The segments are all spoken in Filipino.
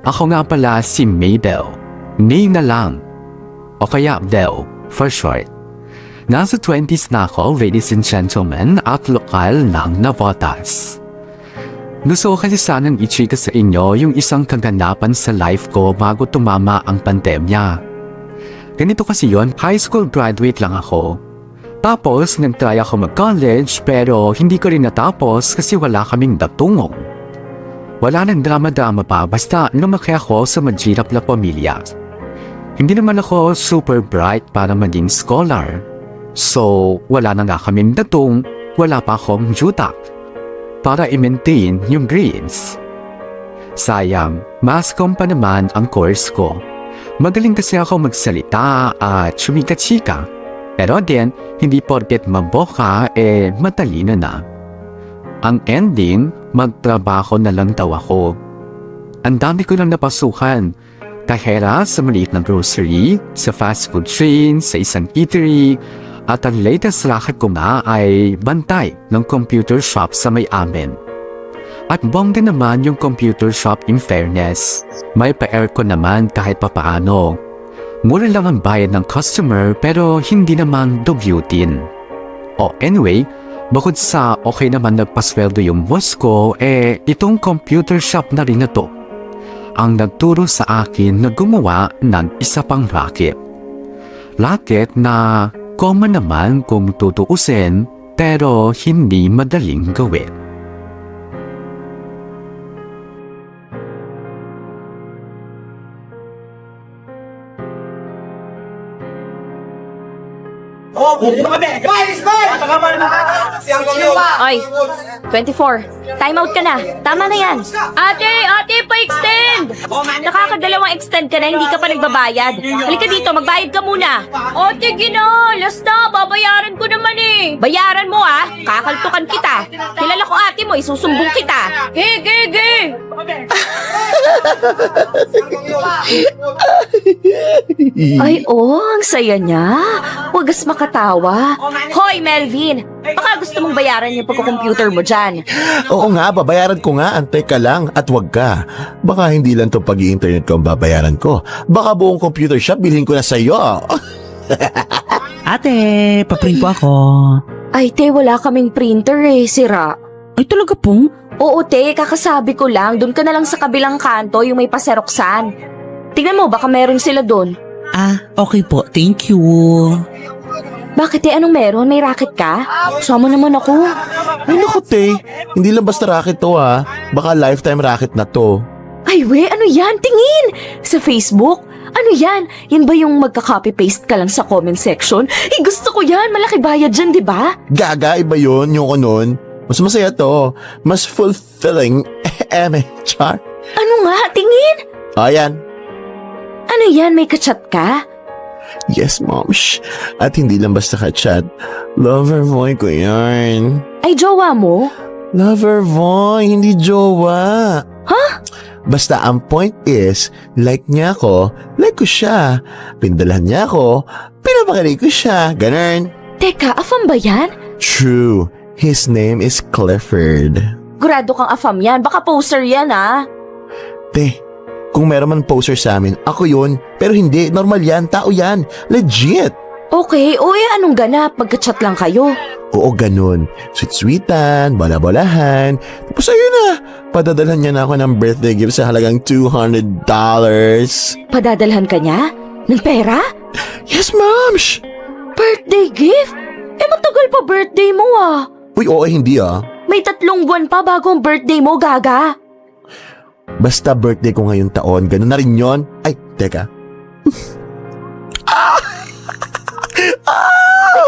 Ako nga pala si Maybell. May na lang. O kaya Bell, for short. Nasa 20s na ako, ladies and gentlemen, at lokal ng Navotas. Gusto ko kasi sanang i-chika sa inyo yung isang kaganapan sa life ko bago tumama ang pandemya. Ganito kasi yon, high school graduate lang ako. Tapos, nag-try ako mag-college pero hindi ko rin natapos kasi wala kaming datungong. Wala nang drama-drama pa basta lumaki ako sa mahirap na pamilya. Hindi naman ako super bright para maging scholar. So, wala na nga kaming datong, wala pa akong jutak para i-maintain yung grades. Sayang, mass comm pa naman ang course ko. Magaling kasi ako magsalita at chumika-chika. Pero din, hindi porket maboka matalino na. Ang ending, magtrabaho na lang daw ako. Ang dami ko lang napasukan. Kahera sa maliit na grocery, sa fast food chain, sa isang eatery, at ang latest racket ko nga ay bantay ng computer shop sa may amin. At bongga naman yung computer shop in fairness. May pa-aircon naman kahit papaano. Mura lang ang bayad ng customer pero hindi naman dugyutin. O anyway, bukod sa okay naman nagpasweldo yung boss ko, itong computer shop na rin na to ang nagturo sa akin na gumawa ng isa pang racket. Racket na common naman kung tutuusin pero hindi madaling gawin. Oy, 24. Time out ka na. Tama na yan. Ate, pa-extend! Nakakadalawang extend ka na, hindi ka pa nagbabayad. Halika dito, magbayad ka muna. Ate, gina, last na, babayaran ko naman eh. Bayaran mo ah, kakaltukan kita. Kilala ko ate mo, isusumbong kita. Ge! Ay, ang saya niya. Wagas makatawa. Hoy, Melvin! Baka gusto mong bayaran yung pagko-computer mo dyan. Oo nga, babayaran ko nga. Antay ka lang at wag ka. Baka hindi lang to pag-i-internet ko ang babayaran ko. Baka buong computer shop bilhin ko na sa'yo. Ate, paprint po ako. Ay, te, wala kaming printer eh, sira. Ay, talaga pong? Oo, te, kakasabi ko lang. Doon ka na lang sa kabilang kanto, yung may paseroksan. Tingnan mo, baka meron sila doon. Ah, okay po. Thank you. Bakit te, anong meron? May racket ka? Sama naman ako. Ay naku, te. Hindi lang basta racket to ha. Baka lifetime racket na to. Ay, we, ano yan? Tingin! Sa Facebook? Ano yan? Yan ba yung magka-copy-paste ka lang sa comment section? Eh, gusto ko yan. Malaki bayad dyan, di ba? Gaga, iba yun, yung nun. Mas masaya to. Mas fulfilling. Char. Ano nga? Tingin! O, yan. Ano yan? May kachat ka? Yes, mom. Shh. At hindi lang basta ka-chat. Lover boy ko yan. Ay, jowa mo? Lover boy, hindi jowa. Huh? Basta ang point is, like niya ako, like ko siya. Pindalahan niya ako, pinapakinig ko siya. Ganun. Teka, afam ba yan? True. His name is Clifford. Grado kang afam yan. Baka poser yan, ah. Te, kung meron man poser sa amin, ako yun. Pero hindi, normal yan, tao yan. Legit. Okay, anong ganap? Magka-chat lang kayo. Oo, ganun. Sweet-sweetan, bala-balahan. Tapos ayun na, padadalhan niya na ako ng birthday gift sa halagang $200. Padadalhan ka niya? Ng pera? Yes, ma'am! Shh. Birthday gift? Matagal pa birthday mo, ah. Uy, oo, hindi ah. May 3 buwan pa bago ang birthday mo, gaga. Basta birthday ko ngayong taon, ganun na rin yon. Ay, teka.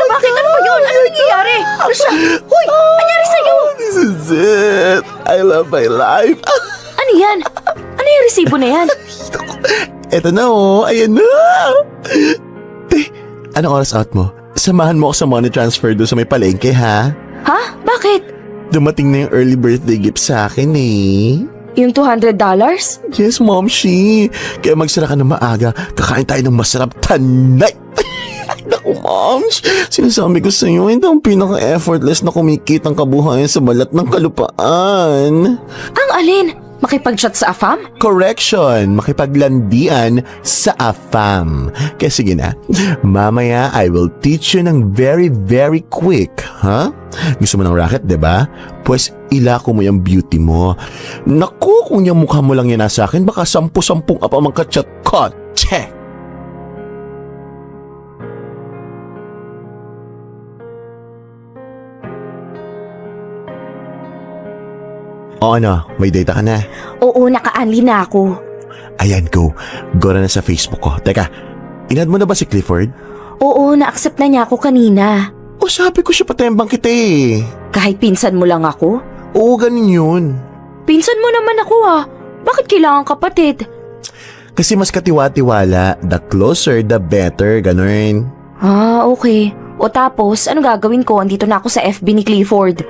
Bakit? Ano ba yun? Ano nangyayari? Ano siya? Hoy, anyari sa'yo? This is it. I love my life. Ano yan? Ano yung resibo na yan? Eto na oh, ayan na. Te, anong oras out mo? Samahan mo ako sa money transfer doon sa may palengke, ha? Ha? Bakit? Dumating na yung early birthday gift sa akin eh. Yung $200? Yes, Mom, she. Kaya magsara ka na maaga. Kakain tayo ng masarap tonight. Ay, naku, Moms. Sinasabi ko sa'yo, ito ang pinaka-effortless na kumikitang kabuhayan sa balat ng kalupaan. Ang alin? Makipag-chat sa AFAM? Correction, makipaglandian sa AFAM. Kaya sige na, mamaya I will teach you ng very very quick, ha? Gusto mo ng racket, diba? Pues ilako mo yung beauty mo. Naku, kung yung mukha mo lang yan nasa akin, baka 10-10 apa magka-chat ko. Check! O ano, may data ka na? Oo, naka-unli na ako. Ayan, go. Go na sa Facebook ko. Teka, inad mo na ba si Clifford? Oo, na-accept na niya ako kanina. O sabi ko siya patembang kita eh. Kahit pinsan mo lang ako? Oo, ganun yun. Pinsan mo naman ako ah. Bakit kailangan kapatid? Kasi mas katiwa-tiwala, the closer the better, ganun. Ah, okay. O tapos, ano gagawin ko? Andito na ako sa FB ni Clifford.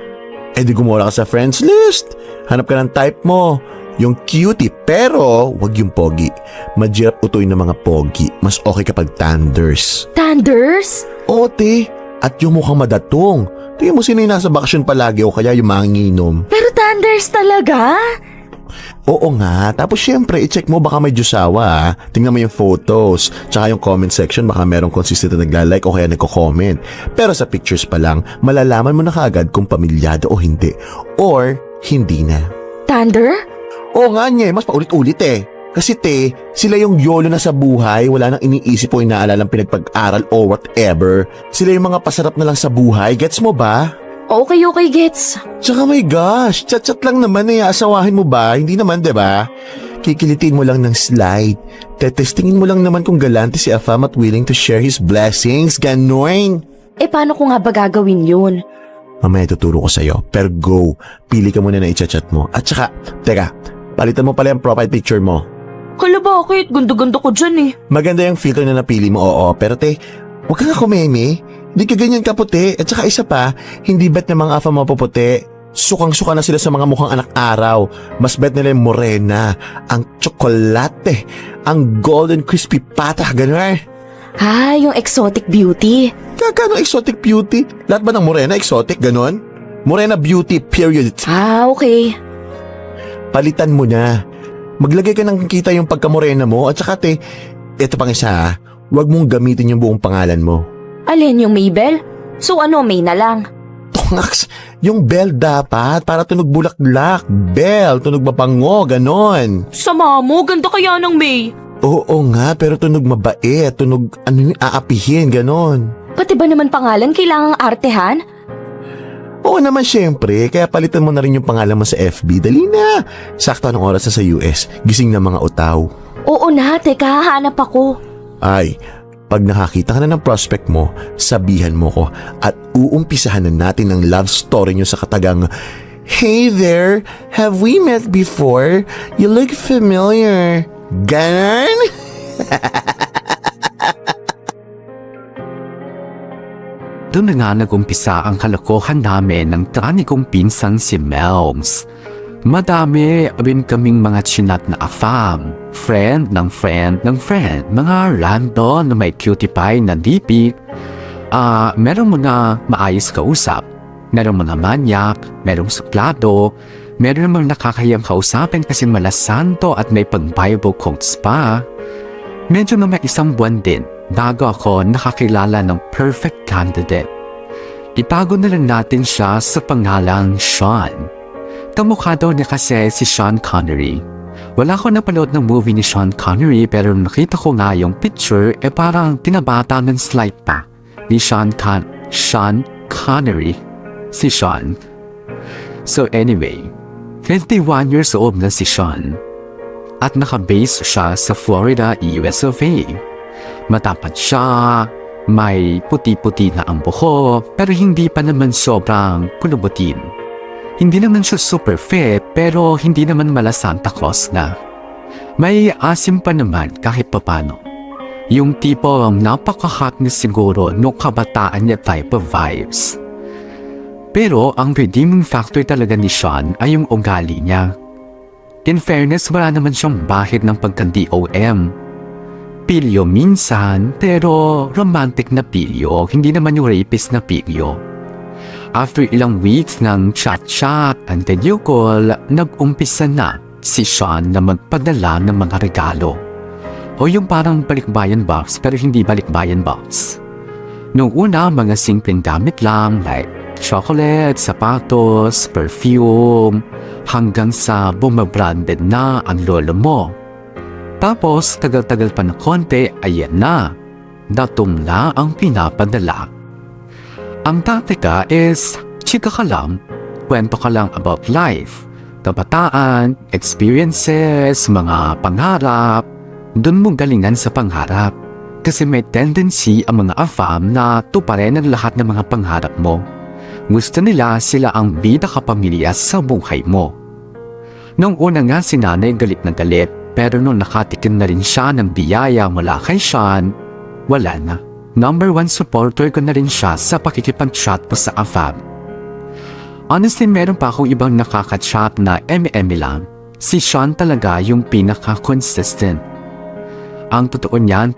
Eh di gumawa ka sa friends list. Hanap ka ng type mo. Yung cutie, pero wag yung pogi. Mahirap utoy ng mga pogi. Mas okay kapag tanders. Tanders? Oo, te. At yung mukhang madatong. Tingnan mo sino yung nasa bakasyon palagi o kaya yung manginginom. Pero Tanders talaga? Oo nga. Tapos syempre, i-check mo baka may Diyosawa ah. Tingnan mo yung photos. Tsaka yung comment section baka merong consistent na nagla-like o kaya nagko-comment. Pero sa pictures pa lang, malalaman mo na kaagad kung pamilyado o hindi. Or, hindi na. Tander? Oo nga niya, mas paulit-ulit eh. Kasi te, sila yung yolo na sa buhay, wala nang iniisip o inaalalang pinagpag-aral o whatever. Sila yung mga pasarap na lang sa buhay, gets mo ba? Okay, gets. Tsaka my gosh, chat-chat lang naman eh, asawahin mo ba? Hindi naman, 'di ba? Kikilitin mo lang ng slide. Tetestingin mo lang naman kung galante si Afam at willing to share his blessings, gano'n. Eh paano ko nga ba gagawin yun? Mamaya tuturo ko sa'yo, pero go, pili ka muna na i-chat mo. At saka, teka, palitan mo pala yung profile picture mo. Kala bakit? Gundo-gundo ko dyan eh. Maganda yung filter na napili mo, oo, pero te, huwag ka nga kumeme. Hindi ka ganyan kaputi. At saka isa pa, hindi bet na mga afa mapuputi. Sukang-suka na sila sa mga mukhang anak araw. Mas bet nila yung morena, ang tsokolate, ang golden crispy pata, gano'n. Ah, yung exotic beauty. Kakano exotic beauty? Lahat ba ng morena exotic, gano'n? Morena beauty, period. Ah, okay. Palitan mo na. Maglagay ka ng kita yung pagkamorena mo. At saka te, ito pang isa ha, huwag mong gamitin yung buong pangalan mo. Alin yung Maybell? So ano, May na lang? Tongaks, yung bell dapat para tunog bulaklak. Bell, tunog mapango, ganon. Sama mo, ganda kaya ng May. Oo nga, pero tunog mabait, tunog ano yung aapihin, ganon. Pati ba naman pangalan kailangang artehan? Oo naman syempre, kaya palitan mo na rin yung pangalan mo sa FB. Dali na. Sakto anong oras na sa US, gising na mga utaw. Oo na, teka, hahanap ako. Ay, pag nakakita ka na ng prospect mo, sabihan mo ko at uumpisahan na natin ang love story nyo sa katagang, "Hey there, have we met before? You look familiar." Ganon? Doon na nga nag-umpisa ang kalokohan namin ng tranikong pinsang si Melms. Madami rin kaming mga chinat na afam, friend ng friend ng friend, mga random na may cutie pie na DP. Merong mga maayos kausap, merong mga manyak, merong suplado, meron mga nakakayang kausapin kasi malasanto at may pag-Bible quotes pa. Medyo na may isang buwan din bago ako nakakilala ng perfect candidate. Itago na lang natin siya sa pangalang Sean. Kamukha daw niya kasi si Sean Connery. Wala ko napanood ng movie ni Sean Connery pero nakita ko nga yung picture parang tinabata ng slide pa ni Sean Connery. Si Sean. So anyway, 21 years old na si Sean. At nakabase siya sa Florida, US of A. Matapat siya, may puti-puti na ang buhok pero hindi pa naman sobrang kulubutin. Hindi naman siya super fit pero hindi naman mala Santa Claus na. May asim pa naman kahit papano. Yung tipo ang napaka-hot na siguro no kabataan niya type of vibes. Pero ang redeeming factor talaga ni Sean ay yung ugali niya. In fairness, wala naman siyang bahid ng pagka-DOM. Pilyo minsan pero romantic na pilyo, hindi naman yung rapist na pilyo. After ilang weeks ng chat-chat and video call, nag-umpisa na si Sean na magpadala ng mga regalo. O yung parang balikbayan box pero hindi balikbayan box. Noong una, mga simpleng gamit lang like chocolate, sapatos, perfume, hanggang sa bumabranded na ang lolo mo. Tapos, tagal-tagal pa na konti, ayan na. Datumla ang pinapadala. Ang taktika is, chika ka lang, kwento ka lang about life, kabataan, experiences, mga pangarap. Doon mo galingan sa pangarap. Kasi may tendency ang mga AFAM na tuparin ang lahat ng mga pangarap mo. Gusto nila sila ang bida kapamilya sa buhay mo. Noong una nga si nanay galit na galit, pero nung nakatikim na rin siya ng biyaya mula kay Sean, wala na. Number 1 supporter ko na rin siya sa pakikipag-chat po sa AFAM. Honestly, meron pa akong ibang nakaka-chat na eme-eme lang. Si Sean talaga yung pinaka-consistent. Ang totoo niyan,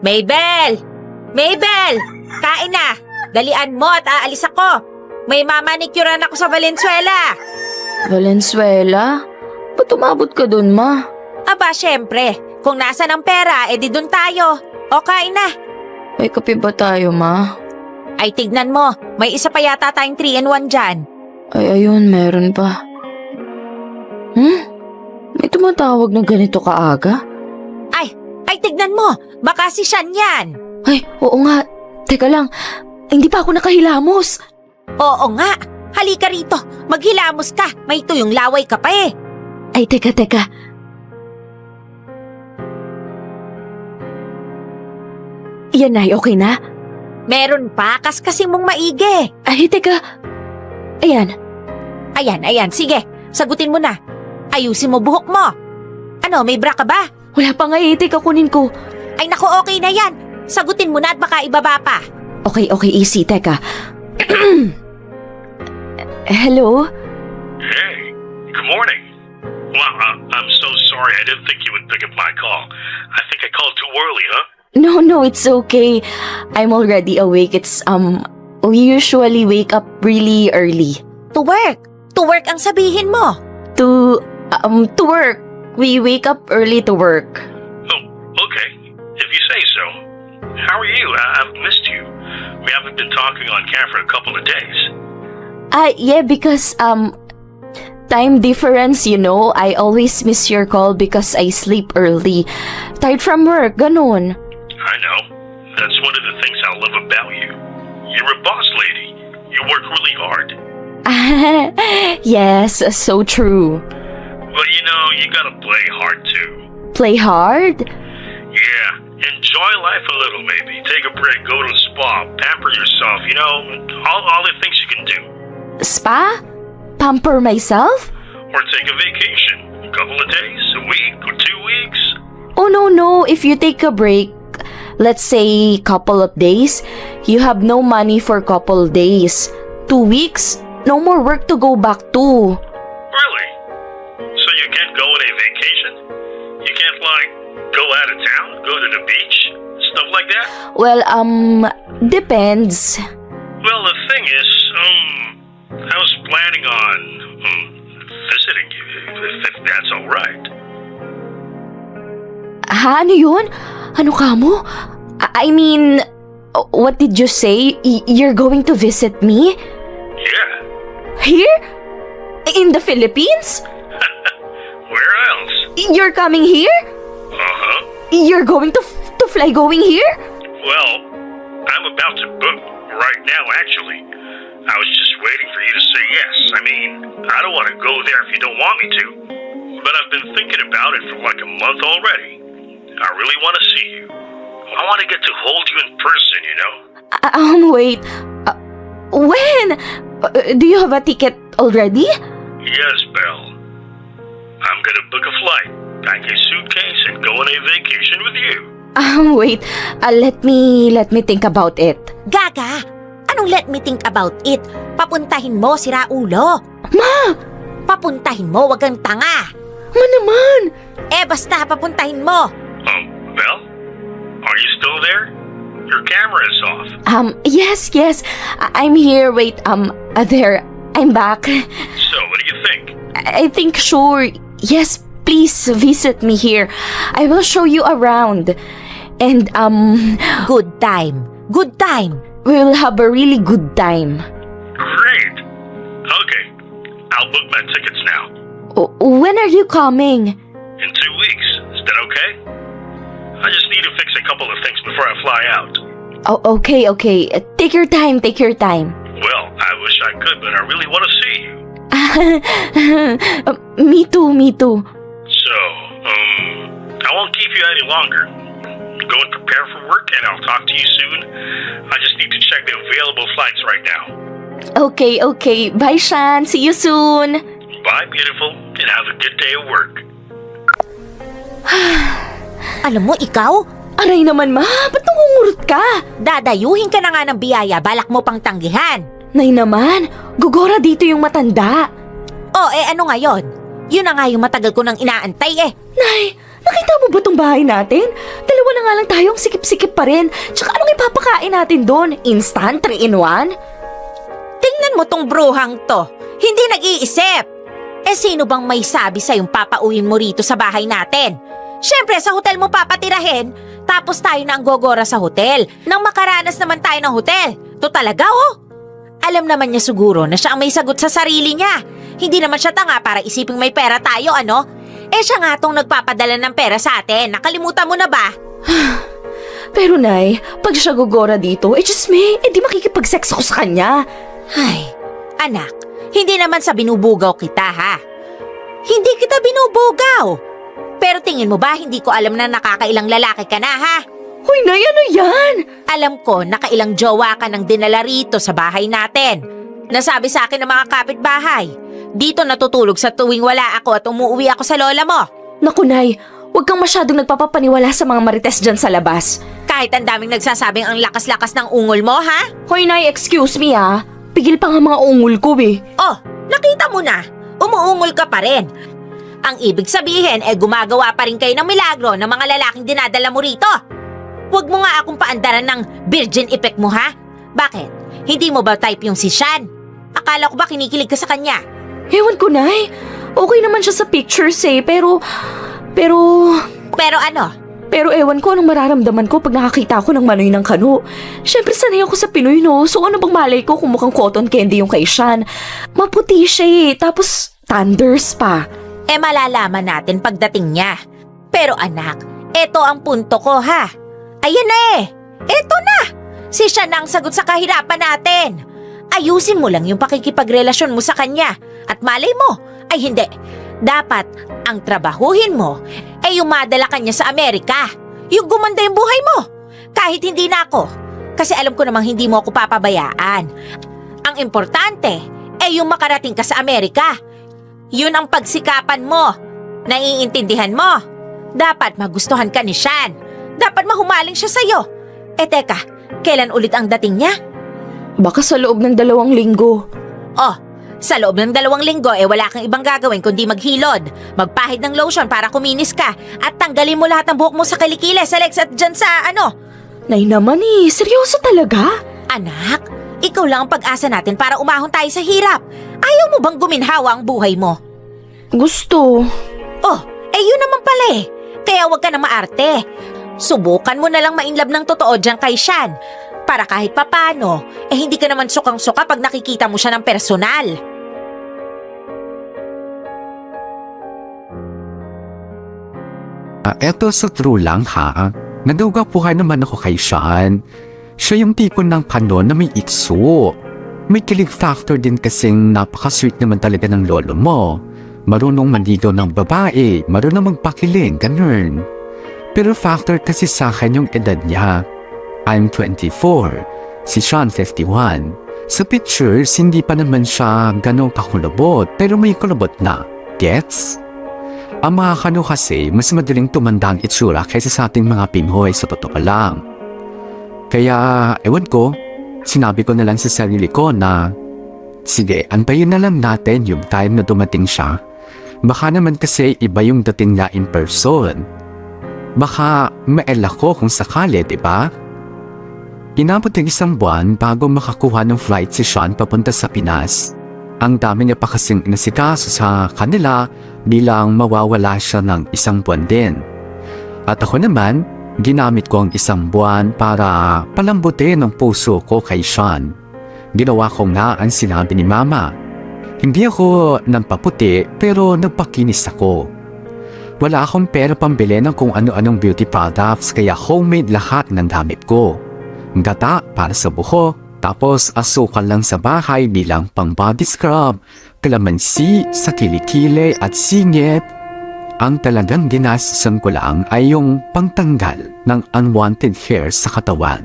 Mabel! Mabel! Kain na! Dalian mo at aalis ako. May mamanicure ako sa Valenzuela. Valenzuela? Ba't umabot ka dun, ma? Aba, syempre. Kung nasa ng pera, edi dun tayo. O kain na. May kape ba tayo, ma? Ay, tignan mo. May isa pa yata tayong 3-in-1 dyan. Ay, ayun, meron pa. May tumatawag na ganito kaaga? Ay, tignan mo. Baka si Sean yan. Ay, oo nga. Teka lang, hindi pa ako nakahilamos. Oo nga. Halika rito. Maghilamos ka. May tuyong laway ka pa eh. Ay, teka. Yan ay, okay na? Meron pa. Kaskasing mong maigi. Ay, teka. Ayan. Ayan. Sige. Sagutin mo na. Ayusin mo buhok mo. Ano, may bra ka ba? Wala pa nga eh, teka, kunin ko. Ay naku, okay na yan. Sagutin mo na at baka ibaba pa. Okay, easy, teka. Hello? Hey, good morning. Well, I'm so sorry. I didn't think you would pick up my call. I think I called too early, huh? No, it's okay. I'm already awake. We usually wake up really early. To work. To work ang sabihin mo. To work. We wake up early to work. Oh, okay. If you say so. How are you? I've missed you. We haven't been talking on camera for a couple of days. Yeah, because, time difference, you know. I always miss your call because I sleep early. Tired from work, ganun. I know. That's one of the things I love about you. You're a boss lady. You work really hard. Yes, so true. But you know, you gotta play hard too. Play hard? Yeah. Enjoy life a little, maybe. Take a break, go to the spa, pamper yourself, you know, all the things you can do. Spa? Pamper myself? Or take a vacation. A couple of days, a week, or 2 weeks. Oh, no. If you take a break, let's say couple of days, you have no money for couple days. 2 weeks, no more work to go back to. Really? So you can't go on a vacation? You can't, like, go out of town, go to the beach, stuff like that? Well, depends. Well, the thing is, I was planning on visiting you, if that's all right. Ha? Ano yun? Ano ka mo? I mean, what did you say? You're going to visit me? Yeah. Here? In the Philippines? Where else? You're coming here? Uh-huh. You're going to fly going here? Well, I'm about to book right now, actually. I was just waiting for you to say yes. I mean, I don't want to go there if you don't want me to. But I've been thinking about it for like a month already. I really want to see you. I want to get to hold you in person, you know? Wait. When? Do you have a ticket already? Yes, Belle. I'm gonna book a flight, pack a suitcase, and go on a vacation with you. Wait. Let me think about it. Gaga, anong let me think about it? Papuntahin mo, sira ulo. Ma! Papuntahin mo, wag kang tanga. Ma naman! Basta papuntahin mo. Belle? Are you still there? Your camera is off. Yes. I'm here. Wait, there. I'm back. So, what do you think? I think sure. Yes, please visit me here. I will show you around. And, Good time. Good time. we will have a really good time. Great. Okay. I'll book my tickets now. When are you coming? In 2 weeks. Is that okay? I just need to fix a couple of things before I fly out. Oh, okay. Take your time. Well, I wish I could, but I really want to see you. Me too. So, I won't keep you any longer. Go and prepare for work, and I'll talk to you soon. I just need to check the available flights right now. Okay. Bye, Shan. See you soon. Bye, beautiful, and have a good day at work. Alam mo, ikaw, Aray naman, ma. Ba't nangungurot ka? dadayuhin ka na nga ng biyaya, balak mo pang tanggihan. Nay naman, gugora dito yung matanda. Ano ngayon? Yun na nga yung matagal ko nang inaantay Nay, nakita mo ba tong bahay natin? Dalawa na nga lang tayong sikip-sikip pa rin. Tsaka anong ipapakain natin doon? Instant 3-in-1? Tingnan mo tong bruhang to. Hindi nag-iisip. Sino bang may sabi sa'yong papauwin mo rito sa bahay natin? Siyempre, sa hotel mo papatirahin, tapos tayo na ang gogora sa hotel. Nang makaranas naman tayo ng hotel. To talaga, Alam naman niya siguro na siya ang may sagot sa sarili niya. Hindi naman siya tanga para isiping may pera tayo, ano? Siya nga tong nagpapadala ng pera sa atin. Nakalimutan mo na ba? Pero Nay, pag siya gugora dito, just me, di makikipag-sex ako sa kanya. Ay, anak, hindi naman sa binubugaw kita, ha? Hindi kita binubugaw. Pero tingin mo ba hindi ko alam na nakakailang lalaki ka na, ha? Hoy Nay, ano yan? Alam ko nakailang jowa ka nang dinala rito sa bahay natin. Nasabi sa akin ng mga kapitbahay. Dito natutulog sa tuwing wala ako at umuwi ako sa lola mo. Naku Nay, huwag kang masyadong nagpapapaniwala sa mga marites dyan sa labas. Kahit ang daming nagsasabing ang lakas-lakas ng ungol mo, ha? Hoy Nay, excuse me ah. Pigil pa nga mga ungol ko eh. Nakita mo na. Umuungol ka pa rin. Ang ibig sabihin gumagawa pa rin kayo ng milagro ng mga lalaking dinadala mo rito. Huwag mo nga akong paandaran ng virgin effect mo, ha? Bakit? Hindi mo ba type yung si Shan? Akala ko ba kinikilig ka sa kanya? Ewan ko Nay. Okay naman siya sa pictures pero Pero ano? Pero ewan ko anong mararamdaman ko pag nakakita ako ng Manoy ng Kano. Siyempre sanay ako sa Pinoy no, so ano bang malay ko kung mukhang cotton candy yung kay Shan. Maputi siya tapos thunders pa. Malalaman natin pagdating niya. Pero anak, eto ang punto ko, ha? Ayan na eto na! Si Shan na ang sagot sa kahirapan natin. Ayusin mo lang yung pakikipagrelasyon mo sa kanya. At malay mo, ay hindi. Dapat ang trabahuhin mo yung madala kanya sa Amerika. Yung gumanda yung buhay mo. Kahit hindi na ako. Kasi alam ko namang hindi mo ako papabayaan. Ang importante yung makarating ka sa Amerika. Yun ang pagsikapan mo. Naiintindihan mo. Dapat magustuhan ka ni Shan. Dapat mahumaling siya sa'yo. Teka, kailan ulit ang dating niya? Baka sa loob ng 2 linggo. Sa loob ng 2 linggo wala kang ibang gagawin kundi maghilod. Magpahid ng lotion para kuminis ka. At tanggalin mo lahat ng buhok mo sa kilikili, sa legs at dyan sa Nay naman seryoso talaga? Anak, ikaw lang ang pag-asa natin para umahon tayo sa hirap. Ayaw mo bang guminhawa ang buhay mo? Gusto. Yun naman pala Kaya wag ka na maarte. Subukan mo na lang mainlove ng totoo dyan kay Shan. Para kahit papano, hindi ka naman sukang-suka pag nakikita mo siya ng personal. Eto sa true lang ha. Naduga po naman ako kay Sean. Siya yung tipo ng kanon na may itso. May kilig factor din kasing napaka-sweet naman talaga ng lolo mo. Marunong manligaw ng babae, marunong magpakiling, ganun. Pero factor kasi sa akin yung edad niya. I'm 24, si Sean 51. Sa pictures, hindi pa naman siya ganong kakulabot, pero may kulabot na. Gets? Ang mga kano kasi, mas madaling tumanda ang itsura kaysa sa ating mga Pinoy sa totoo lang. Kaya, ewan ko, sinabi ko na lang sa sarili ko na, sige, antayin na lang natin yung time na dumating siya. Baka naman kasi iba yung dating niya in person. Baka mael ako kung sakali, di ba? Inabot ng isang buwan bago makakuha ng flight si Sean papunta sa Pinas. Ang dami niya pa kasing inasikaso sa kanila bilang mawawala siya ng isang buwan din. At ako naman, ginamit ko ang isang buwan para palambutin ang puso ko kay Sean. Ginawa ko nga ang sinabi ni Mama. Hindi ako nagpaputi pero nagpakinis ako. Wala akong pera pambili ng kung ano-anong beauty products kaya homemade lahat ng gamit ko. Gata para sa buhok, tapos asukal lang sa bahay bilang pang body scrub, kalamansi sa kilikili at singit. Ang talagang ginastusan ko lang ay yung pangtanggal ng unwanted hair sa katawan.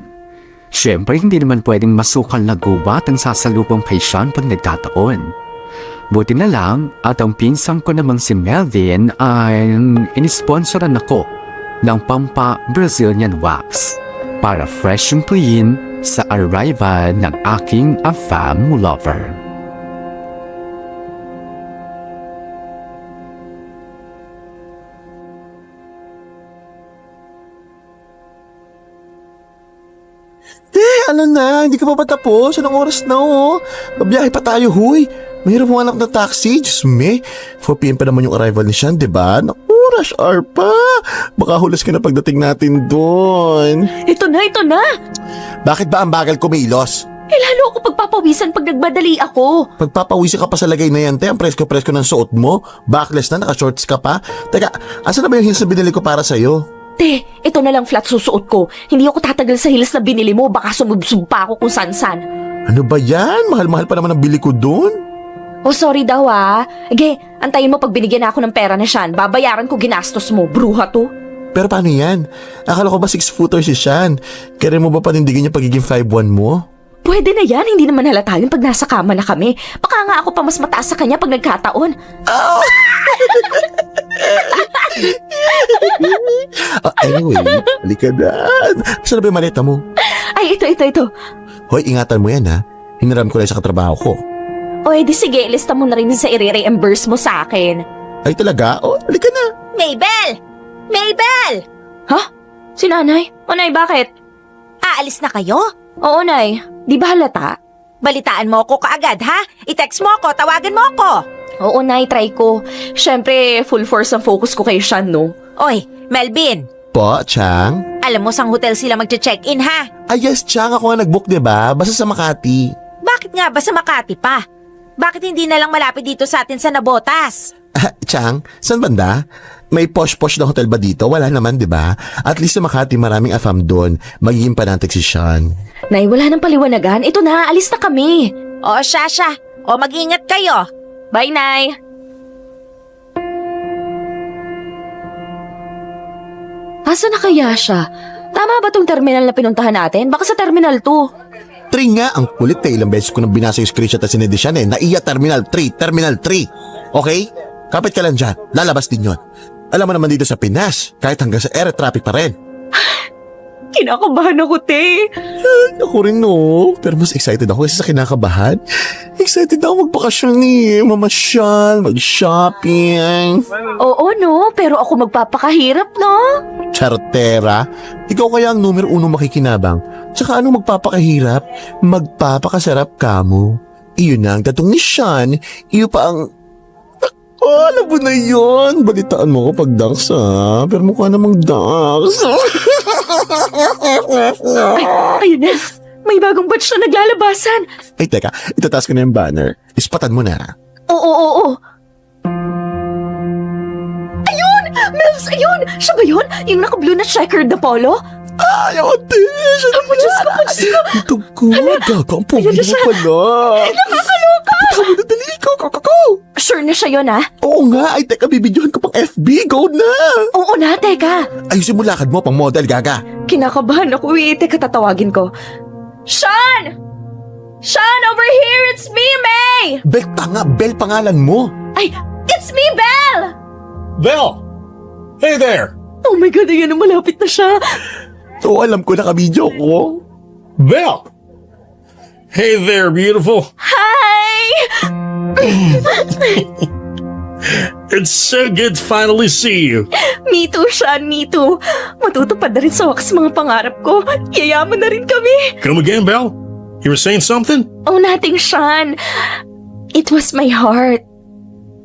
Siyempre hindi naman pwedeng masukal na gubat ang sasalubong kay Sean pag nagkataon. Buti na lang at ang pinsang ko namang si Melvin ay inisponsoran ako ng Pampa Brazilian Wax para fresh and clean sa arrival ng aking afam lover. Ano na? Hindi ka pa ba tapos? Anong oras na oh? Babiyahe pa tayo, huy. Mahirap mo anak na taxi. Diyos me. 4 p.m. pa naman yung arrival ni Sean, diba? Naku, rush hour pa. Baka hulas ka na pagdating natin doon. Ito na. Bakit ba ang bagal kumilos? Lalo ako pagpapawisan pag nagmadali ako. Pagpapawisi ka pa sa lagay na yan, te. Ang presko-presko ng suot mo. Backless na, naka-shorts ka pa. Teka, asan na ba yung heels na binili ko para sa'yo? Te, ito na lang flat susuot ko. Hindi ako tatagal sa heels na binili mo. Baka sumubsub pa ako kung san-san. Ano ba yan? Mahal-mahal pa naman ang bili ko doon. Oh, sorry daw ah. Ige, antayin mo pag binigyan ako ng pera na Sean. Babayaran ko ginastos mo. Bruha to. Pero paano yan? Akala ko ba 6-footer si Sean? Kaya mo ba panindigin yung pagiging 5'1 mo? Pwede na yan. Hindi naman halata yun pag nasa kama na kami. Baka nga ako pa mas mataas sa kanya pag nagkataon. Anyway, halika na. Saan na ba yung maleta mo? Ay, ito. Hoy, ingatan mo yan ha. Hiniram ko lang sa katrabaho ko. O edi sige, lista mo na rin sa i-reimburse mo sa akin. Ay talaga? O, halika na. Mabel! Mabel! Ha? Si nanay? O nay, bakit? Aalis na kayo? Oo nay, di ba halata? Balitaan mo ako kaagad, ha? I-text mo ako, tawagan mo ako. Oo nay, try ko. Siyempre, full force ang focus ko kay Sean, no? Oy, Melvin, Po, Chang? alam mo sang hotel sila magche-check-in, ha? Ay yes, Chang. Ako nga nag-book, diba? Basta sa Makati. Bakit nga ba sa Makati pa? Bakit hindi na lang malapit dito sa atin sa Nabotas? Chang, saan banda? May posh-posh na hotel ba dito? Wala naman, diba? At least sa Makati maraming afam doon. Magiging panantig si Sean. Nay, wala nang paliwanagan. Ito na, alis na kami. O, Shasha, o mag-ingat kayo. Bye, Nay. Asa na kaya siya? Tama ba tong terminal na pinuntahan natin? Baka sa terminal 2. 3 nga, ang kulit eh. Ilang beses ko nang binasa yung screenshot na sinindi siya eh. Naiya Terminal 3, Terminal 3. Okay? Kapit ka lang dyan. Lalabas din yun. Alam mo naman dito sa Pinas, kahit hanggang sa air traffic pa rin. Kinakabahan ako, te. Ako rin no. Pero mas excited ako kasi sa kinakabahan. Excited ako magbakasyon eh. Mamasyal, mag-shopping. Oo, no? Pero ako magpapakahirap, no? Chartera. Ikaw kaya ang numero 1 makikinabang. Tsaka anong magpapakahirap? Magpapakasarap ka mo. Iyon na ang tatong ni Sean. Iyo pa ang... Oh, alam mo na yun. Balitaan mo ko pag dance ha. Pero mukha namang dance. Ayun na. May bagong batch na naglalabasan. Ay, teka. Itataas ko na yung banner. Ispatan mo na. Oo. Ayun! Mills, ayun! Siya ba yun? Yung naka-blue na checkered na polo? Ay, ate! Ako, Diyos ko, Diyos ko. Ito ko, gago, ang pogi Ayan na mo siya. pala. Nakakaloka! Baka mo na dali ko, kakako! Sure na siya yun, ha? Oo nga, ay teka, bibidyohan ko pang FB, go na! Oo na, teka. Ayusin mo lakad mo, pang model, gaga. Kinakabahan ako, teka, tatawagin ko. Sean! Sean, over here! It's me, May! Bel tanga, Bel pangalan mo. Ay, it's me, Belle! Belle! Hey there! Oh my God, ayan na, malapit na siya. Oo, alam ko, nakabidyo ko. Belle! Hey there, beautiful! Hi! It's so good to finally see you. Me too, Sean, me too. Matutupad na rin sa wakas mga pangarap ko. Yayaman na rin kami. Come again, Belle? You were saying something? Oh, nothing, Sean. It was my heart.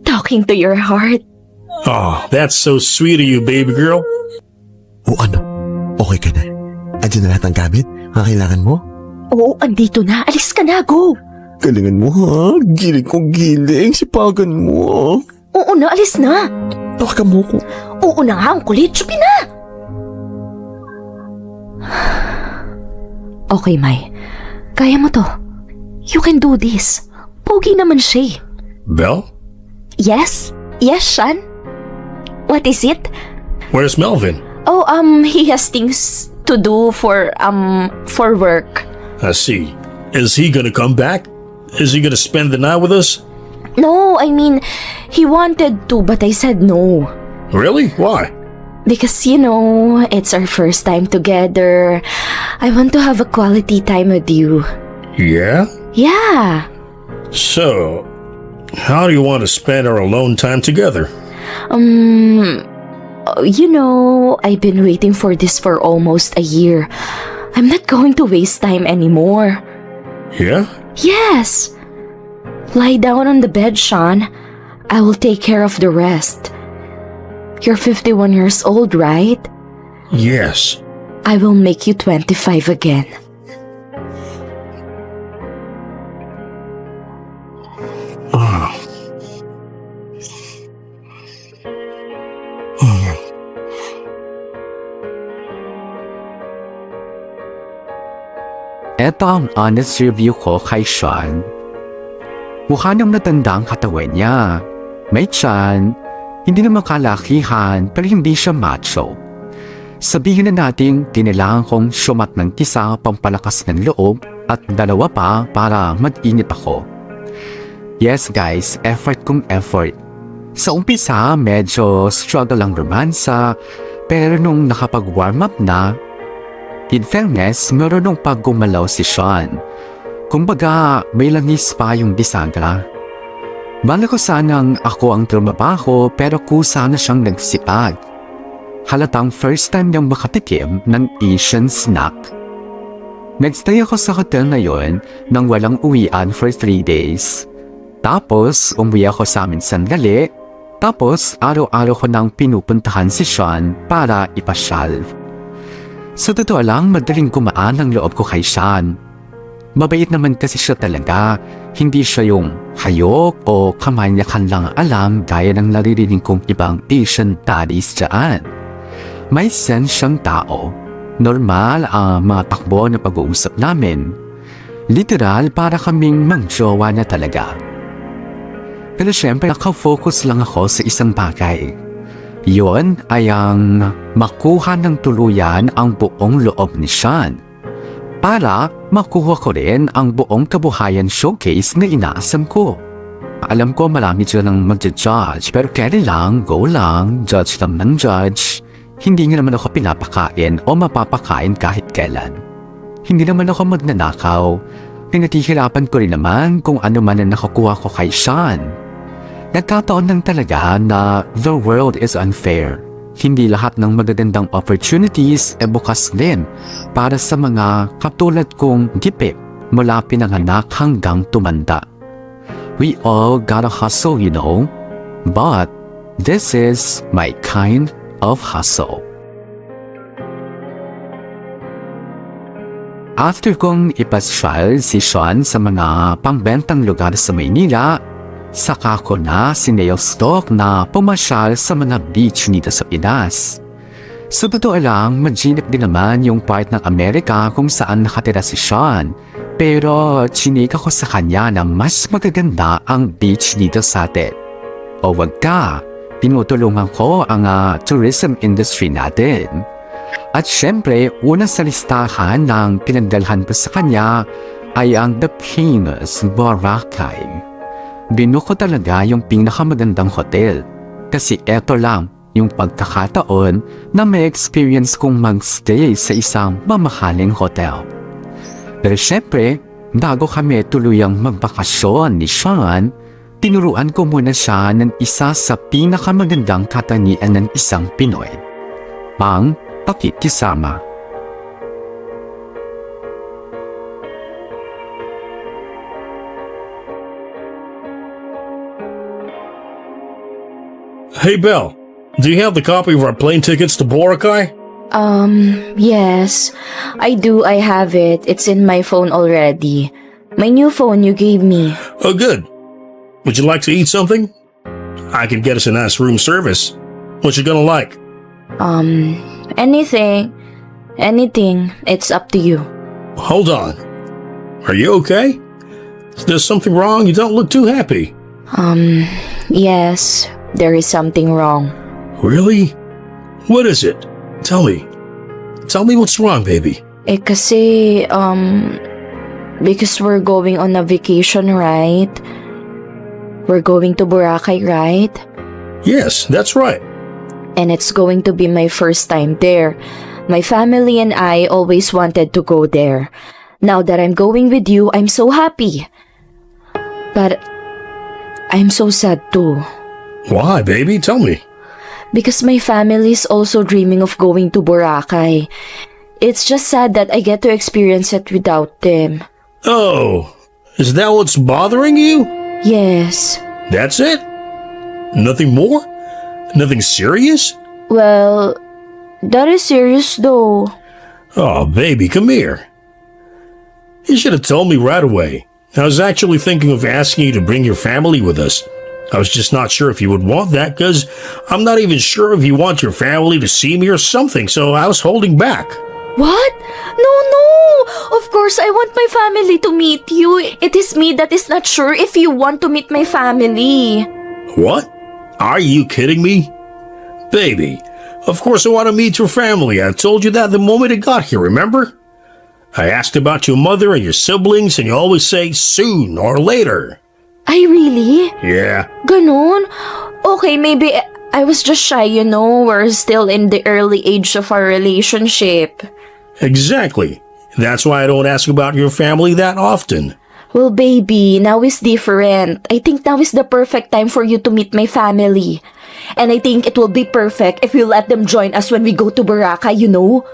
Talking to your heart. Oh, that's so sweet of you, baby girl. O ano, okay ka na? Andiyan na lahat ng gamit? Mga kailangan mo? Oo, andito na. Alis ka na, go. Galingan mo ha, giling kong giling, sipagan mo. Oo na, alis na. Taka mo ko. Oo na nga, ang kulit. Tsupi na. Okay, Mai. Kaya mo to. You can do this. Pogi naman siya. Belle? Yes? Yes, Sean? What is it? Where's Melvin? Oh, he has things to do for work. I see. Is he gonna come back? Is he gonna spend the night with us? No, I mean, he wanted to, but I said no. Really? Why? Because, it's our first time together. I want to have a quality time with you. Yeah? Yeah. So, how do you want to spend our alone time together? I've been waiting for this for almost a year. I'm not going to waste time anymore. Yeah? Yes. Lie down on the bed, Sean. I will take care of the rest. You're 51 years old, right? Yes. I will make you 25 again. Eto ang honest review ko kay Sean. Mukha niyang matanda ang katawan niya. May tiyan, hindi naman kalakihan pero hindi siya macho. Sabihin na natin kailangan kong sumat ng isa pampalakas ng loob at dalawa pa para mag-init ako. Yes guys, effort kong effort. Sa umpisa medyo struggle ang romansa pero nung nakapag-warm up na, in fairness, marunong paggumalaw si Sean. Kumbaga, may langis pa yung bisagra. Bala ko sanang ako ang trumabaho pero kusa na siyang nagsipag. Halatang first time niyang makatikim ng Asian snack. Nagstay ako sa hotel na yon nang walang uwian for 3 days. Tapos, umuwi ako sa amin sandali. Tapos, araw-araw ko nang pinupuntahan si Sean para ipasyal. Sa totoo lang, madaling gumaan ang loob ko kay Sean. Mabait naman kasi siya talaga. Hindi siya yung hayok o kamanyakan lang alam gaya ng naririnig kong ibang Asian daddies dyan. May sense siyang tao. Normal ang mga takbo na pag-uusap namin. Literal para kaming mang-jowa na talaga. Pero syempre nakafocus lang ako sa isang bagay. Yon ay ang makuha ng tuluyan ang buong loob ni Sean. Para makuha ko rin ang buong kabuhayan showcase na inaasam ko. Alam ko marami dyan ang mag-judge pero carry lang, go lang, judge lang ng judge. Hindi nga naman ako pinapakain o mapapakain kahit kailan. Hindi naman ako magnanakaw. Pinatihirapan ko rin naman kung ano man ang nakukuha ko kay Sean. Nagkataon lang talaga na the world is unfair. Hindi lahat ng magagandang opportunities e bukas din para sa mga katulad kong gipit mula pinanganak hanggang tumanda. We all gotta hustle, you know. But this is my kind of hustle. After kong ipasyal si Sean sa mga pangbentang lugar sa Maynila, saka ko na sineyostok na pumasyal sa mga beach nito sa Pinas. Sa totoo lang, maginip din naman yung part ng Amerika kung saan nakatira si Sean. Pero chinika ko sa kanya na mas magaganda ang beach dito sa atin. O wag ka, tinutulungan ko ang tourism industry natin. At syempre, una sa listahan ng pinagdalhan ko sa kanya ay ang The Famous Boracay. Binuko talaga yung pinakamagandang hotel. Kasi eto lang yung pagkakataon na may experience kong magstay sa isang mamahaling hotel. Pero syempre, bago kami tuluyang magbakasyon ni Sean, tinuruan ko muna siya ng isa sa pinakamagandang katangian ng isang Pinoy. Ang pakikisama. Hey, Belle, do you have the copy of our plane tickets to Boracay? Yes. I do, I have it. It's in my phone already. My new phone you gave me. Oh, good. Would you like to eat something? I can get us a nice room service. What you gonna like? Anything. Anything. It's up to you. Hold on. Are you okay? Is there something wrong? You don't look too happy. Yes. There is something wrong. Really? What is it? Tell me. Tell me what's wrong, baby. Kasi, because we're going on a vacation, right? We're going to Boracay, right? Yes, that's right. And it's going to be my first time there. My family and I always wanted to go there. Now that I'm going with you, I'm so happy. But I'm so sad too. Why, baby? Tell me. Because my family is also dreaming of going to Boracay. It's just sad that I get to experience it without them. Oh, is that what's bothering you? Yes. That's it? Nothing more? Nothing serious? Well, that is serious though. Oh, baby, come here. You should have told me right away. I was actually thinking of asking you to bring your family with us. I was just not sure if you would want that because I'm not even sure if you want your family to see me or something, so I was holding back. What? No. Of course, I want my family to meet you. It is me that is not sure if you want to meet my family. What? Are you kidding me? Baby, of course I want to meet your family. I told you that the moment I got here, remember? I asked about your mother and your siblings and you always say soon or later. Ay, really? Yeah. Ganon? Okay, maybe I was just shy, you know. We're still in the early age of our relationship. Exactly. That's why I don't ask about your family that often. Well, baby, now is different. I think now is the perfect time for you to meet my family. And I think it will be perfect if you let them join us when we go to Boracay, you know?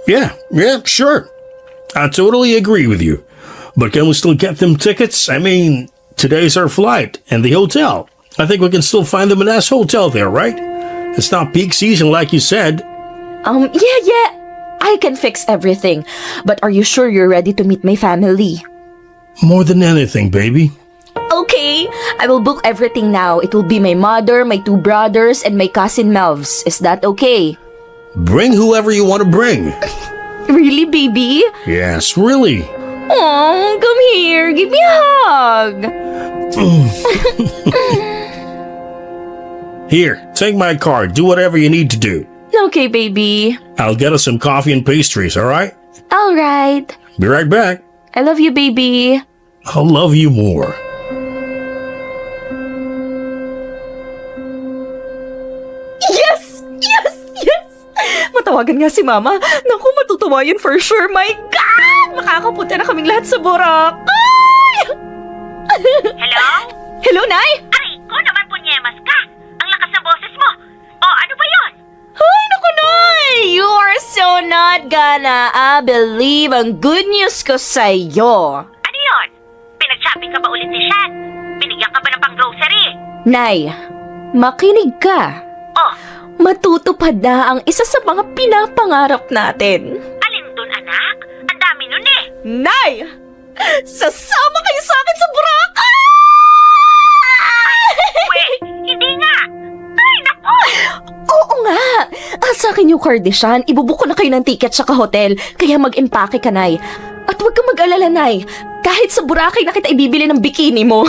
Yeah, sure. I totally agree with you. But can we still get them tickets? I mean, today's our flight and the hotel. I think we can still find them a nice hotel there, right? It's not peak season like you said. Yeah. I can fix everything. But are you sure you're ready to meet my family? More than anything, baby. Okay, I will book everything now. It will be my mother, my 2 brothers, and my cousin Melvs. Is that okay? Bring whoever you want to bring. Really, baby? Yes, really. Oh, come here. Give me a hug. Here, take my card. Do whatever you need to do. Okay, baby. I'll get us some coffee and pastries, all right? All right. Be right back. I love you, baby. I'll love you more. Yes! Matawagan nga si Mama. Naku, matutuwa yun for sure. My God! Makakapunta na kaming lahat sa Boracay! Hello? Hello, Nay? Aray ko naman punyemas ka. Ang lakas ng boses mo. Oh, ano ba yon? Ay, naku, Nay! You are so not gonna believe ang good news ko sa'yo. Ano yon? Pinag-shopping ka ba ulit ni Shan? Binigyan ka ba ng pang-grocery? Nay, makinig ka. Oh, Matutupad na ang isa sa mga pinapangarap natin. alin dun anak? Ang dami nun eh. Nay! Sasama kayo sa akin sa Boracay! Wait, hindi nga. Ay, naku! Oo nga! Sa akin yung card ni Sean, ibubuk ko na kayo ng ticket sa hotel. Kaya mag-impake ka, Nay. At huwag kang mag-alala, Nay. Kahit sa Boracay na kita ibibili ng bikini mo.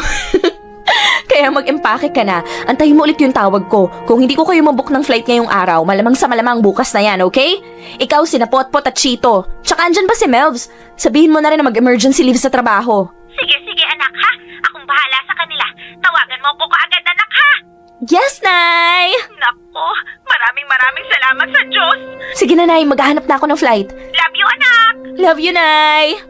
Kaya mag-impake ka na. Antayin mo ulit yung tawag ko. Kung hindi ko kayo mabook ng flight ngayong araw, malamang sa malamang bukas na yan, okay? Ikaw, sina Potpot at Chito. Tsaka andyan ba si Melvs? Sabihin mo na rin na mag-emergency leave sa trabaho. Sige, anak ha. Akong bahala sa kanila. Tawagan mo ko kaagad, anak ha. Yes, Nay! Nako, maraming salamat sa Diyos. Sige na, Nay. Maghahanap na ako ng flight. Love you, anak. Love you, Nay!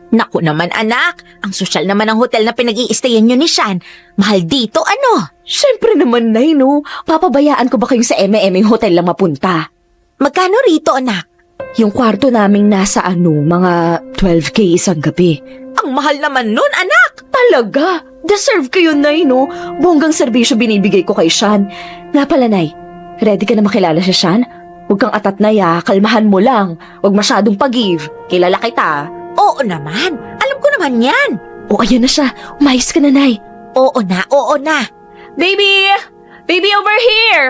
Naku naman, anak. Ang sosyal naman ng hotel na pinag-i-stayan nyo ni Sean. Mahal dito, ano? Siyempre naman, Nay, no? Papabayaan ko ba kayo sa M&M hotel lang mapunta? Magkano rito, anak? Yung kwarto naming nasa mga 12K isang gabi. Ang mahal naman nun, anak. Talaga? Deserve ko yun, Nay, no? Bonggang serbisyo binibigay ko kay Sean. Nga pala, Nay, ready ka na makilala si Sean? Huwag kang atat na ya, kalmahan mo lang. Huwag masyadong pag-give. Kilala kita. Oo naman. Alam ko naman yan. O, ayan na siya. Umayos ka na, Nay. Oo na. Baby! Baby, over here!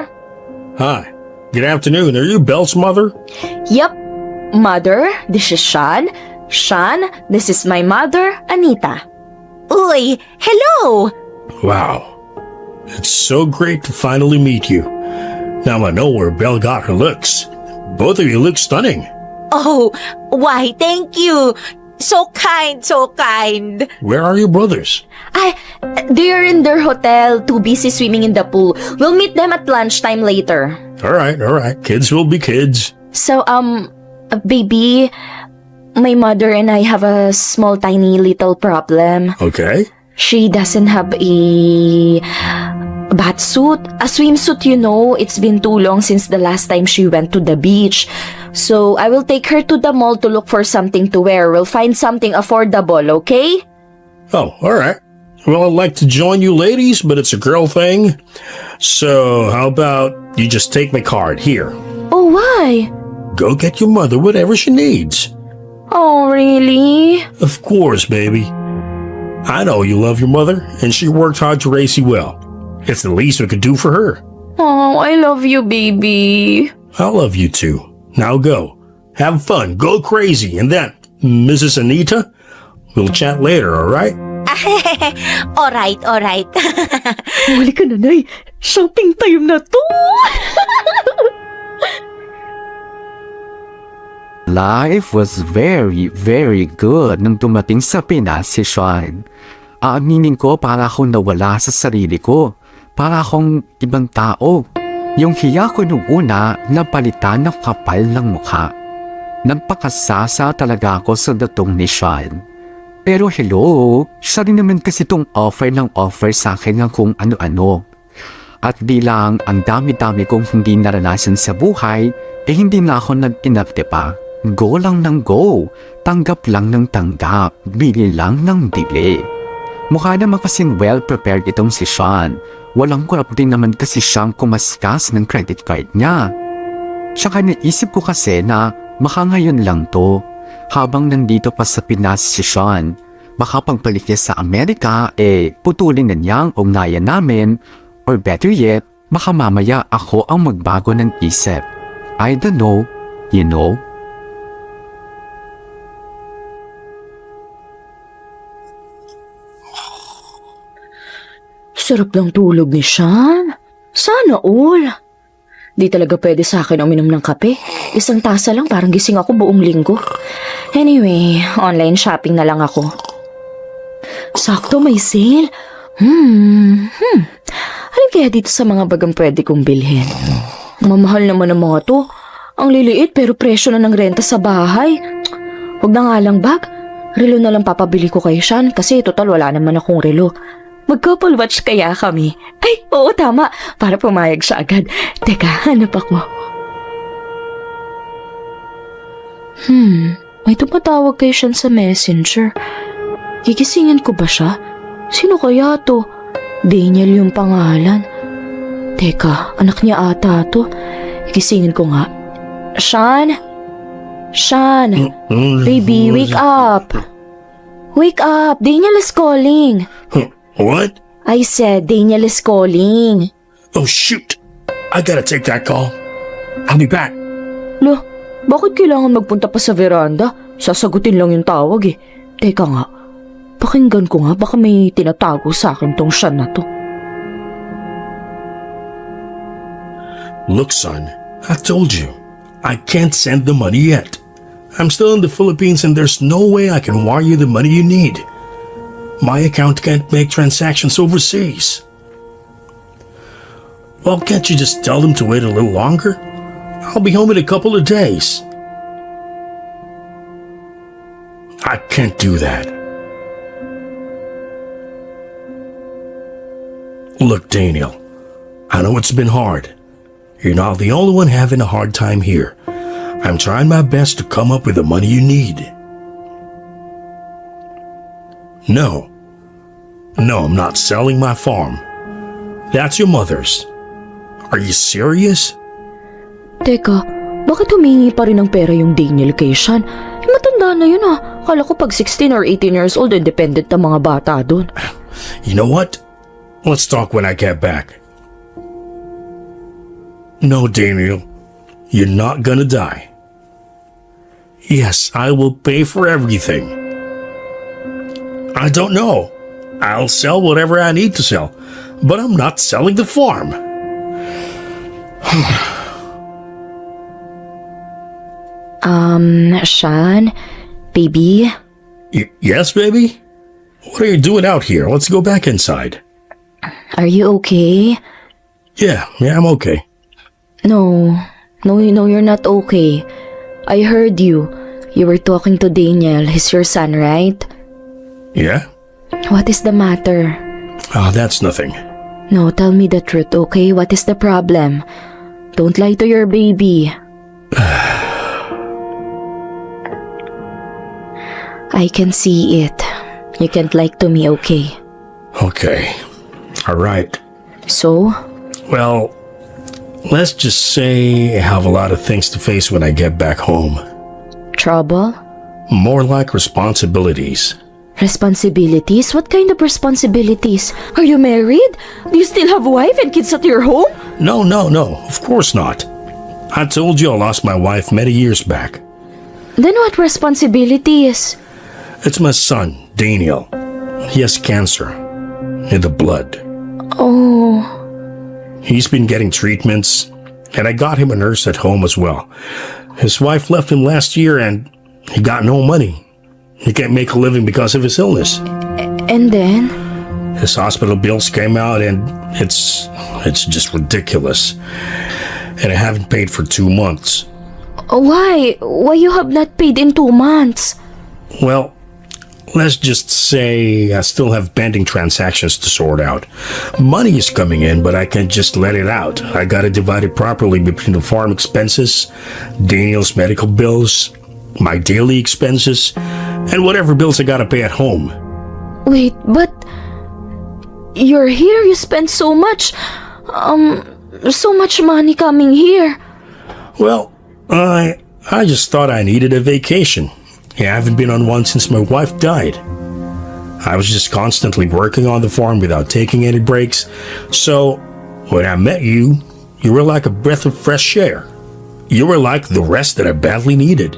Hi. Good afternoon. Are you Belle's mother? Yep. Mother, this is Sean. Sean, this is my mother, Anita. Uy, hello. Wow. It's so great to finally meet you. Now I know where Belle got her looks. Both of you look stunning. Oh, why, thank you. So kind. Where are your brothers? They're in their hotel, too busy swimming in the pool. We'll meet them at lunchtime later. All right. Kids will be kids. So, baby, my mother and I have a small, tiny, little problem. Okay. She doesn't have a bath suit, a swimsuit, you know. It's been too long since the last time she went to the beach. So, I will take her to the mall to look for something to wear. We'll find something affordable, okay? Oh, all right. Well, I'd like to join you ladies, but it's a girl thing. So, how about you just take my card here? Oh, why? Go get your mother whatever she needs. Oh, really? Of course, baby. I know you love your mother, and she worked hard to raise you well. It's the least we could do for her. Oh, I love you, baby. I love you too. Now go. Have fun. Go crazy. And then, Mrs. Anita, we'll chat later, all right? Alright. Huli ka na, Nay. Shopping time na to. Life was very, very good nung dumating sa Pinas si Sean. Aaminin ko para akong nawala sa sarili ko. Para akong ibang tao. Yung hiya ko nung una, napalitan ng kapal ng mukha. Nagpakasasa talaga ako sa datong ni Sean. Pero hello, siya rin naman kasi tong offer sa akin ng kung ano-ano. At bilang ang dami-dami kong hindi naranasan sa buhay, hindi na ako nag-inakte pa. Go lang ng go, tanggap lang ng tanggap, bili lang ng bili. Mukha naman kasing well-prepared itong si Sean. Walang kurap din naman kasi siyang kumaskas ng credit card niya. Tsaka naisip ko kasi na baka ngayon lang to. Habang nandito pa sa Pinas si Sean, baka pagbalik niya sa Amerika, putulin na niya ang ugnayan namin. Or better yet, baka mamaya ako ang magbago ng isip. I don't know, you know? Sarap ng tulog ni Sean. Sana all. Di talaga pwede sa akin uminom ng kape. Isang tasa lang, parang gising ako buong linggo. Anyway, online shopping na lang ako. Sakto, may sale. Alin kaya dito sa mga bagang pwede kong bilhin? Mamahal naman ang mga to. Ang liliit pero presyo na ng renta sa bahay. Huwag na nga lang bag. Relo na lang papabili ko kay Sean kasi total wala naman akong relo. Mag-couple watch kaya kami. Ay, oo, tama. Para pumayag siya agad. Teka, hanap ako. May tumatawag kay Sean sa messenger. Gigisingin ko ba siya? Sino kaya to? Daniel yung pangalan. Teka, anak niya ata to. Gigisingin ko nga. Sean? Sean? Baby, wake up. Wake up! Daniel is calling. What? I said Daniel is calling. Oh, shoot. I gotta take that call. I'll be back. Lo, bakit kailangan magpunta pa sa veranda? Sasagutin lang yung tawag eh. Teka nga, pakinggan ko nga baka may tinatago sa akin tong siya na to. Look, son, I told you, I can't send the money yet. I'm still in the Philippines and there's no way I can wire you the money you need. My account can't make transactions overseas. Well, can't you just tell them to wait a little longer? I'll be home in a couple of days. I can't do that. Look, Daniel, I know it's been hard. You're not the only one having a hard time here. I'm trying my best to come up with the money you need. No, I'm not selling my farm. That's your mother's. Are you serious? Teka, bakit humingi pa rin ng pera yung Daniel kay Sean? Matanda na yun ah. Kala ko pag 16 or 18 years old, independent na mga bata doon. You know what? Let's talk when I get back. No, Daniel, you're not gonna die. Yes, I will pay for everything. I don't know. I'll sell whatever I need to sell, but I'm not selling the farm. Sean? Baby? Yes, baby? What are you doing out here? Let's go back inside. Are you okay? Yeah, I'm okay. No, you're not okay. I heard you. You were talking to Daniel. He's your son, right? Yeah? What is the matter? Oh, that's nothing. No, tell me the truth, okay? What is the problem? Don't lie to your baby. I can see it. You can't lie to me, okay? Okay. All right. So? Well, let's just say I have a lot of things to face when I get back home. Trouble? More like responsibilities. Responsibilities? What kind of responsibilities? Are you married? Do you still have a wife and kids at your home? No, of course not. I told you I lost my wife many years back. Then what responsibilities? It's my son, Daniel. He has cancer in the blood. Oh, He's been getting treatments, and I got him a nurse at home as well. His wife left him last year and he got no money. He can't make a living because of his illness. and then? His hospital bills came out and it's just ridiculous. And I haven't paid for 2 months. Why? Why you have not paid in 2 months? Well, let's just say I still have pending transactions to sort out. Money is coming in, but I can't just let it out. I gotta divide it properly between the farm expenses, Daniel's medical bills, my daily expenses, and whatever bills I gotta pay at home. Wait, but you're here, you spend so much money coming here. Well, I just thought I needed a vacation. I haven't been on one since my wife died. I was just constantly working on the farm without taking any breaks. So, when I met you, you were like a breath of fresh air. You were like the rest that I badly needed.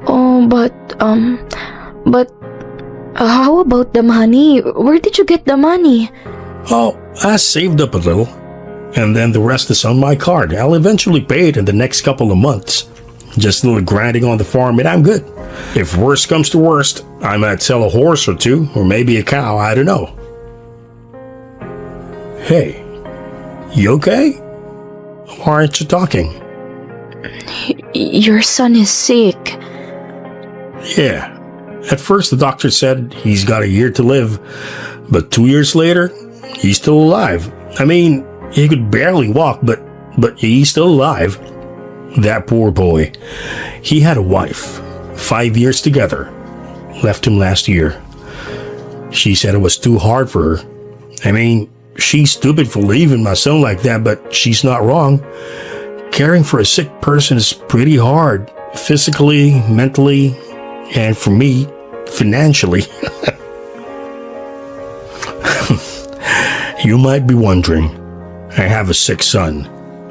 Oh, but how about the money? Where did you get the money? Oh, I saved up a little. And then the rest is on my card. I'll eventually pay it in the next couple of months. Just a little grinding on the farm and I'm good. If worst comes to worst, I might sell a horse or two, or maybe a cow, I don't know. Hey, you okay? Why aren't you talking? Your son is sick. Yeah. At first the doctor said he's got a year to live, but 2 years later, he's still alive. I mean, he could barely walk, but he's still alive. That poor boy. He had a wife, 5 years together. Left him last year. She said it was too hard for her. I mean, she's stupid for leaving my son like that, but she's not wrong. Caring for a sick person is pretty hard, physically, mentally, and for me, financially. You might be wondering, I have a sick son,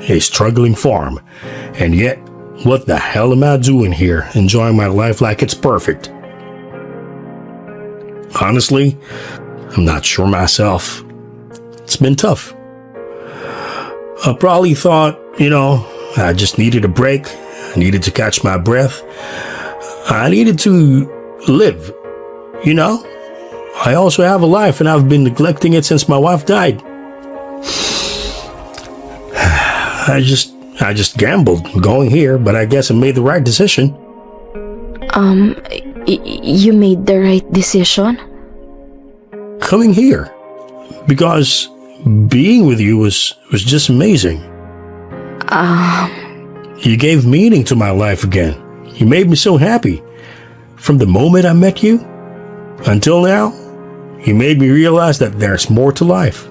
a struggling farm, and yet, what the hell am I doing here, enjoying my life like it's perfect? Honestly, I'm not sure myself. It's been tough. I probably thought, I just needed a break. I needed to catch my breath. I needed to live, I also have a life and I've been neglecting it since my wife died. I just gambled going here, but I guess I made the right decision. You made the right decision? Coming here. Because being with you was just amazing. You gave meaning to my life again. You made me so happy. From the moment I met you until now, you made me realize that there's more to life.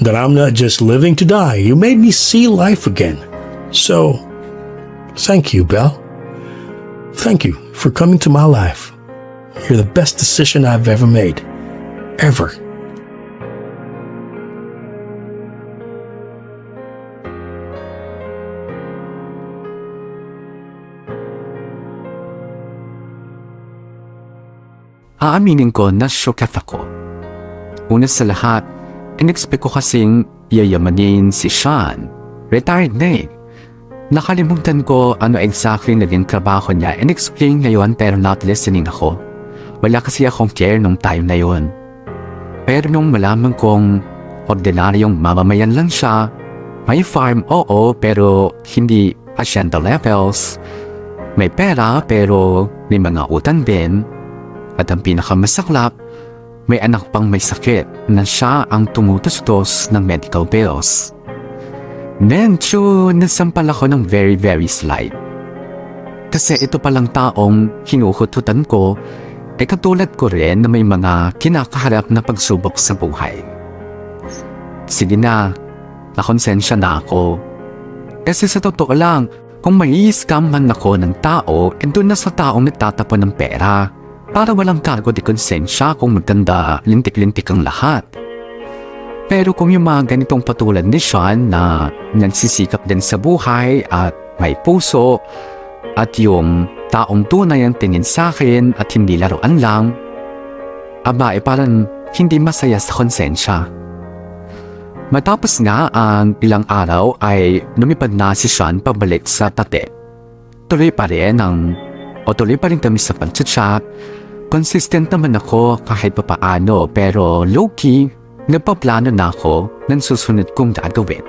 That I'm not just living to die. You made me see life again. So, thank you, Belle. Thank you for coming to my life. You're the best decision I've ever made. Ever. Aaminin ko na shokat ako. Una sa lahat, in-expect ko kasing yayamanin si Sean. Retired na eh. Nakalimutan ko ano exactly naging trabaho niya and explain ngayon pero not listening ako. Wala kasi akong care nung time na yon. Pero nung malaman kong ordinaryong mamamayan lang siya, may farm oo pero hindi hacienda levels, may pera pero may mga utang din, at ang pinakamasaklap, may anak pang may sakit na siya ang tumutustos ng medical bills. Medyo nasampal ako ng very very slight. Kasi ito palang taong hinuhututan ko ay katulad ko rin na may mga kinakaharap na pagsubok sa buhay. Sige na, nakonsensya na ako. Kasi sa totoo lang, kung mai-scam man ako ng tao, doon na sa taong nagtatapon ng pera para walang cargo de konsensya kung maganda lintik-lintik ang lahat. Pero kung yung mga ganitong patulad ni Sean na nagsisikap din sa buhay at may puso at yung taong tunay ang tingin sa akin at hindi laruan lang, parang hindi masaya sa konsensya. Matapos nga ang ilang araw ay lumipad na si Sean pabalik sa tate. Tuloy pa rin kami sa pag-chat. Consistent naman ako kahit papaano pero low-key, nagpaplano na ako ng susunod kong gagawin.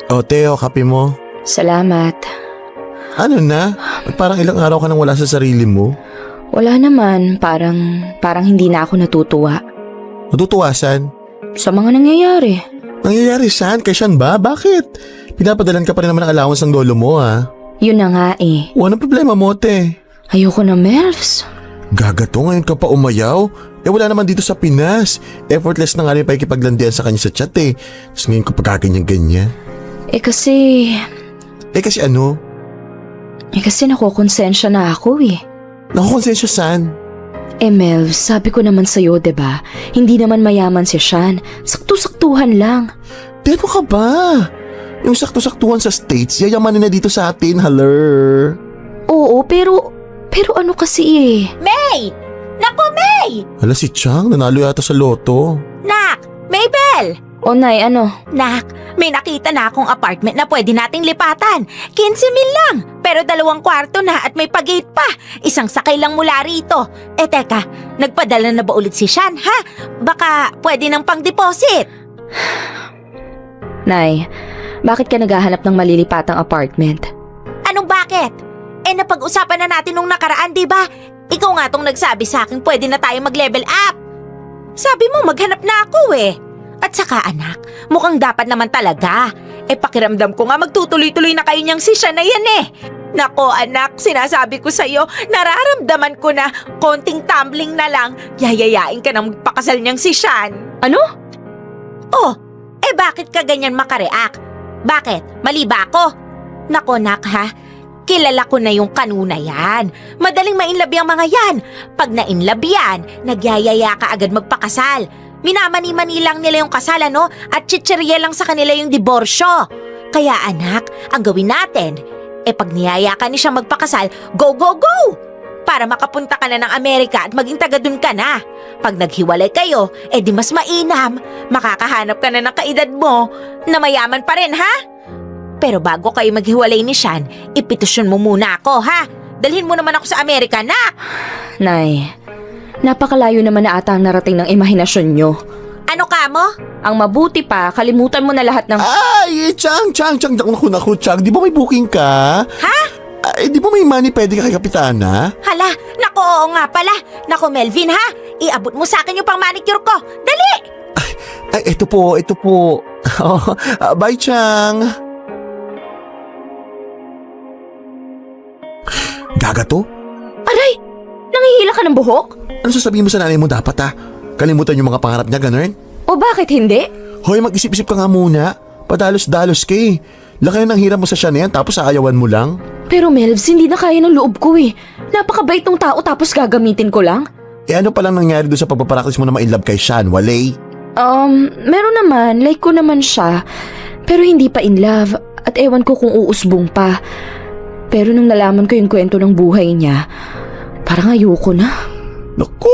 O, Teo, kape mo. Salamat. Ano na? Ba't parang ilang araw ka nang wala sa sarili mo? Wala naman, parang hindi na ako natutuwa. Natutuwasan? Sa mga nangyayari. Nangyayari saan? Kay Sean ba? Bakit? Pinapadalan ka pa rin naman ng allowance ng lolo mo, ha? Yun na nga eh. Anong problema mo, te? Ayoko na, Melvs. Gagato, ngayon ka pa umayaw? Wala naman dito sa Pinas. Effortless na nga rin pa ikipaglandian sa kanya sa chat, eh. Tapos ngayon ka pa kaganyan-ganyan. Kasi ano? kasi nakukonsensya na ako eh. Nakukonsensya saan? Melvs, sabi ko naman sa'yo, diba? Hindi naman mayaman si Sean. Sakto-saktuhan lang. Pero ka ba? Yung sakto-saktuhan sa States, yayamanin na dito sa atin, haler. Oo, pero ano kasi eh. May! Naku, May! Hala, si Chang, nanalo yata sa loto. Nak! Maybell! O Nay, ano? Nak, may nakita na akong apartment na pwede nating lipatan. 15,000 lang, pero 2 kwarto na at may pag-gate pa. Isang sakay lang mula rito. Teka, nagpadala na ba ulit si Sean, ha? Baka pwede ng pang-deposit. Nay, bakit ka naghahanap ng malilipatang apartment? Anong bakit? Napag-usapan na natin nung nakaraan, di ba? Ikaw nga tong nagsabi sa akin pwede na tayo mag-level up. Sabi mo maghanap na ako eh. At saka anak, mukhang dapat naman talaga. Pakiramdam ko nga magtutuloy-tuloy na kayo niyang si Sean na yan eh. Nako anak, sinasabi ko sa'yo, nararamdaman ko na konting tumbling na lang, yayayain ka na magpakasal niyang si Sean. Ano? Oh, bakit ka ganyan makareact? Bakit? Mali ba ako? Nako, nak, ha? Kilala ko na yung kanuna yan. Madaling ma-inlove yung mga yan. Pag na-inlove yan, nagyayaya ka agad magpakasal. Minamani-mani lang nila yung kasal, ano? At chichirya lang sa kanila yung diborsyo. Kaya anak, ang gawin natin, pag niyaya ka ni siya magpakasal, go, go, go! Para makapunta ka na ng Amerika at maging taga dun ka na. Pag naghiwalay kayo, di mas mainam. Makakahanap ka na ng kaedad mo na mayaman pa rin, ha? Pero bago kayo maghiwalay ni Sean, ipetisyon mo muna ako, ha? Dalhin mo naman ako sa Amerika, na! Nay, napakalayo naman na ata ang narating ng imahinasyon nyo. Ano ka mo? Ang mabuti pa, kalimutan mo na lahat ng... Ay, Chang, naku, Chang, di ba may booking ka? Ha? Di ba may money pwede ka kay Kapitana? Hala, naku, oo nga pala. Naku, Melvin, ha? Iabot mo sa akin yung pang manicure ko. Dali! Ay, ito po. Bye, Chang. Gaga to? Aray! Nangihila ka ng buhok? Ano sasabihin mo sa nanay mo dapat Kalimutan yung mga pangarap niya, ganun? O bakit hindi? Hoy, mag-isip-isip ka nga muna. Padalos-dalos ka eh. Laki ng hirap mo sa siya na yan tapos aayawan mo lang. Pero Melvs, hindi na kaya ng loob ko eh. Napakabait ng tao tapos gagamitin ko lang. Ano palang nangyari doon sa pagpaparaktis mo na ma-inlove kay Sean, Walay? Meron naman. Like ko naman siya. Pero hindi pa in love. At ewan ko kung uusbong pa. Pero nung nalaman ko yung kwento ng buhay niya, parang ayoko na. Naku,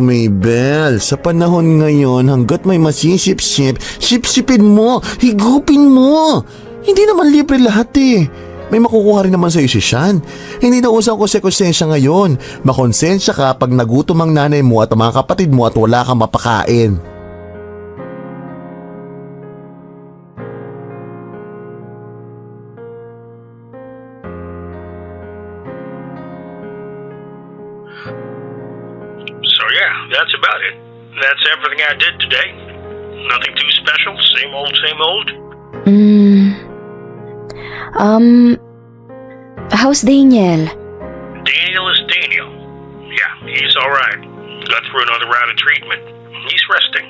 Mabel. Sa panahon ngayon, hanggat may masisip-sip, sip-sipin mo, higupin mo. Hindi naman libre lahat eh. May makukuha rin naman sa'yo si Sean. Hindi na usang konsekonsensya ngayon. Makonsensya ka pag nagutom ang nanay mo at ang mga kapatid mo at wala kang mapakain. So yeah, that's about it. That's everything I did today. Nothing too special, same old. How's Daniel? Daniel is Daniel. Yeah, he's alright. Got through another round of treatment. He's resting.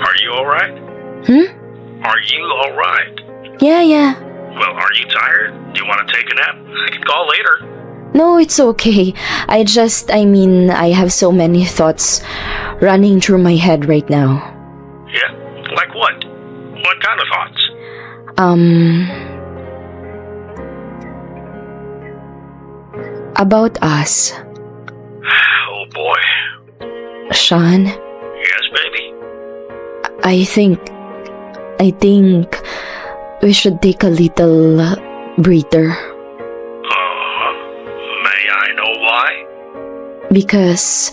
Are you alright? Are you alright? Yeah. Well, are you tired? Do you want to take a nap? I can call later. No, it's okay. I have so many thoughts running through my head right now. Yeah? Like what? What kind of thoughts? About us. Oh boy. Sean, Yes, baby? I think we should take a little breather. May I know why? Because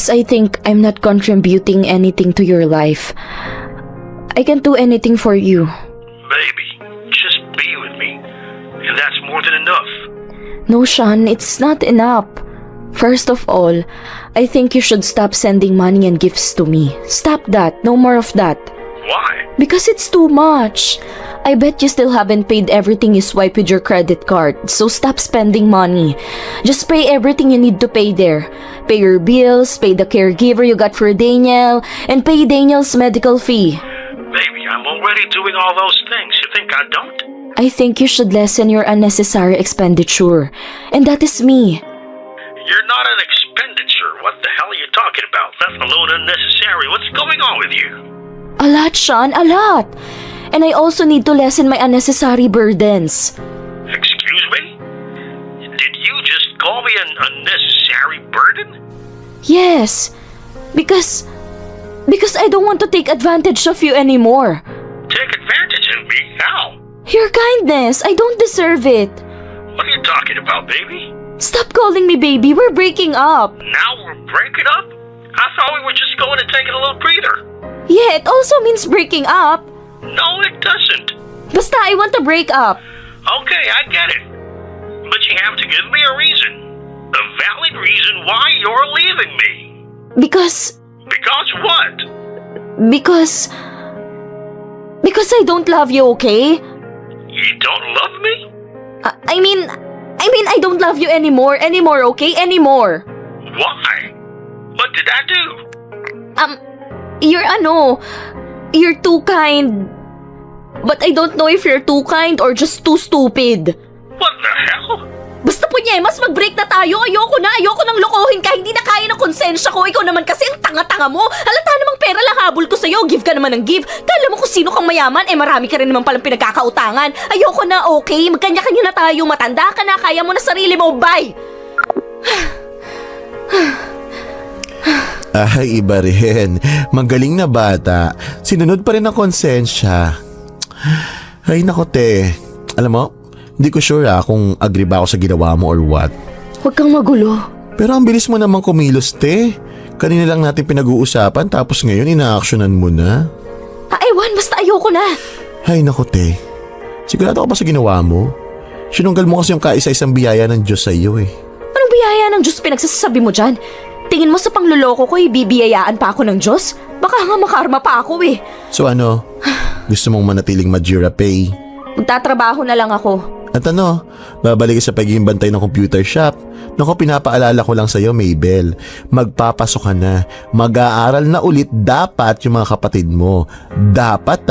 I think I'm not contributing anything to your life. I can't do anything for you. Baby, just be with me. And that's more than enough. No, Sean, it's not enough. First of all, I think you should stop sending money and gifts to me. Stop that. No more of that. Why? Because it's too much. I bet you still haven't paid everything you swipe with your credit card, so stop spending money. Just pay everything you need to pay there. Pay your bills, pay the caregiver you got for Daniel, and pay Daniel's medical fee. Baby, I'm already doing all those things. You think I don't? I think you should lessen your unnecessary expenditure. And that is me. You're not an expenditure. What the hell are you talking about? That's a load unnecessary. What's going on with you? A lot, Sean, a lot. And I also need to lessen my unnecessary burdens. Excuse me? Did you just call me an unnecessary burden? Yes, because I don't want to take advantage of you anymore. Take advantage of me? How? Your kindness, I don't deserve it. What are you talking about, baby? Stop calling me baby, we're breaking up. Now we're breaking up? I thought we were just going to take it a little breather. Yeah, it also means breaking up. No, it doesn't. Basta, I want to break up. Okay, I get it. But you have to give me a reason. A valid reason why you're leaving me. Because Because what? Because I don't love you, okay? You don't love me? I mean, I don't love you anymore, okay? Anymore. Why? What did I do? you're too kind. But I don't know if you're too kind or just too stupid. What the hell? Basta po niya, mas mag-break na tayo. Ayoko nang lokohin ka. Hindi na kaya ng konsensya ko. Ikaw naman kasi ang tanga-tanga mo. Halata namang pera lang habol ko sa'yo. Give ka naman ng give. Kala mo kung sino kang mayaman, marami ka rin naman palang pinagkakautangan. Ayoko na, okay? Magkanya-kanya na tayo. Matanda ka na. Kaya mo na sarili mo. Bye! Ay, iba rin. Magaling na bata. Sinunod pa rin ang konsensya. Ay, nako te. Alam mo, hindi ko sure kung agree ba ako sa ginawa mo or what. Huwag kang magulo. Pero ang bilis mo namang kumilos, te. Kanina lang natin pinag-uusapan tapos ngayon ina-actionan mo na. Ewan, basta ayoko na. Ay, nako te. Sigurado ka ba sa ginawa mo? Sinunggal mo kasi yung kaisa-isang biyaya ng Diyos sa iyo eh. Anong biyaya ng Diyos pinagsasabi mo dyan? Tingin mo sa pangluloko ko, bibiyayaan pa ako ng Diyos? Baka nga makarma pa ako eh. So ano, gusto mong manatiling Majirapay? Magtatrabaho na lang ako. At ano, babalik ka sa pagiging bantay ng computer shop. Naku, pinapaalala ko lang sa'yo, Mabel. Magpapasok ka na. Mag-aaral na ulit dapat yung mga kapatid mo. Dapat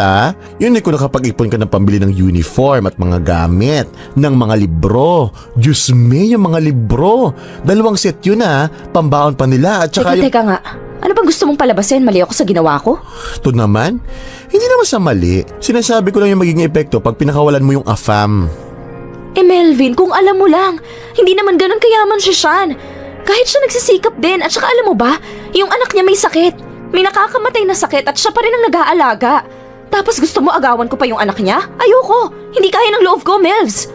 yun kung nakapag-ipon ka ng pambili ng uniform at mga gamit, ng mga libro. Diyos me, yung mga libro. 2 set yun pambaon pa nila. At saka Teka nga. Ano bang gusto mong palabasin? Mali ako sa ginawa ko? Ito naman, hindi naman sa mali. Sinasabi ko lang yung magiging epekto pag pinakawalan mo yung AFAM. Melvin, kung alam mo lang, hindi naman ganun kayaman si Sean. Kahit siya nagsisikap din, at saka alam mo ba, yung anak niya may sakit. May nakakamatay na sakit at siya pa rin ang nag-aalaga. Tapos gusto mo agawan ko pa yung anak niya? Ayoko, hindi kaya ng loob ko, Melvs.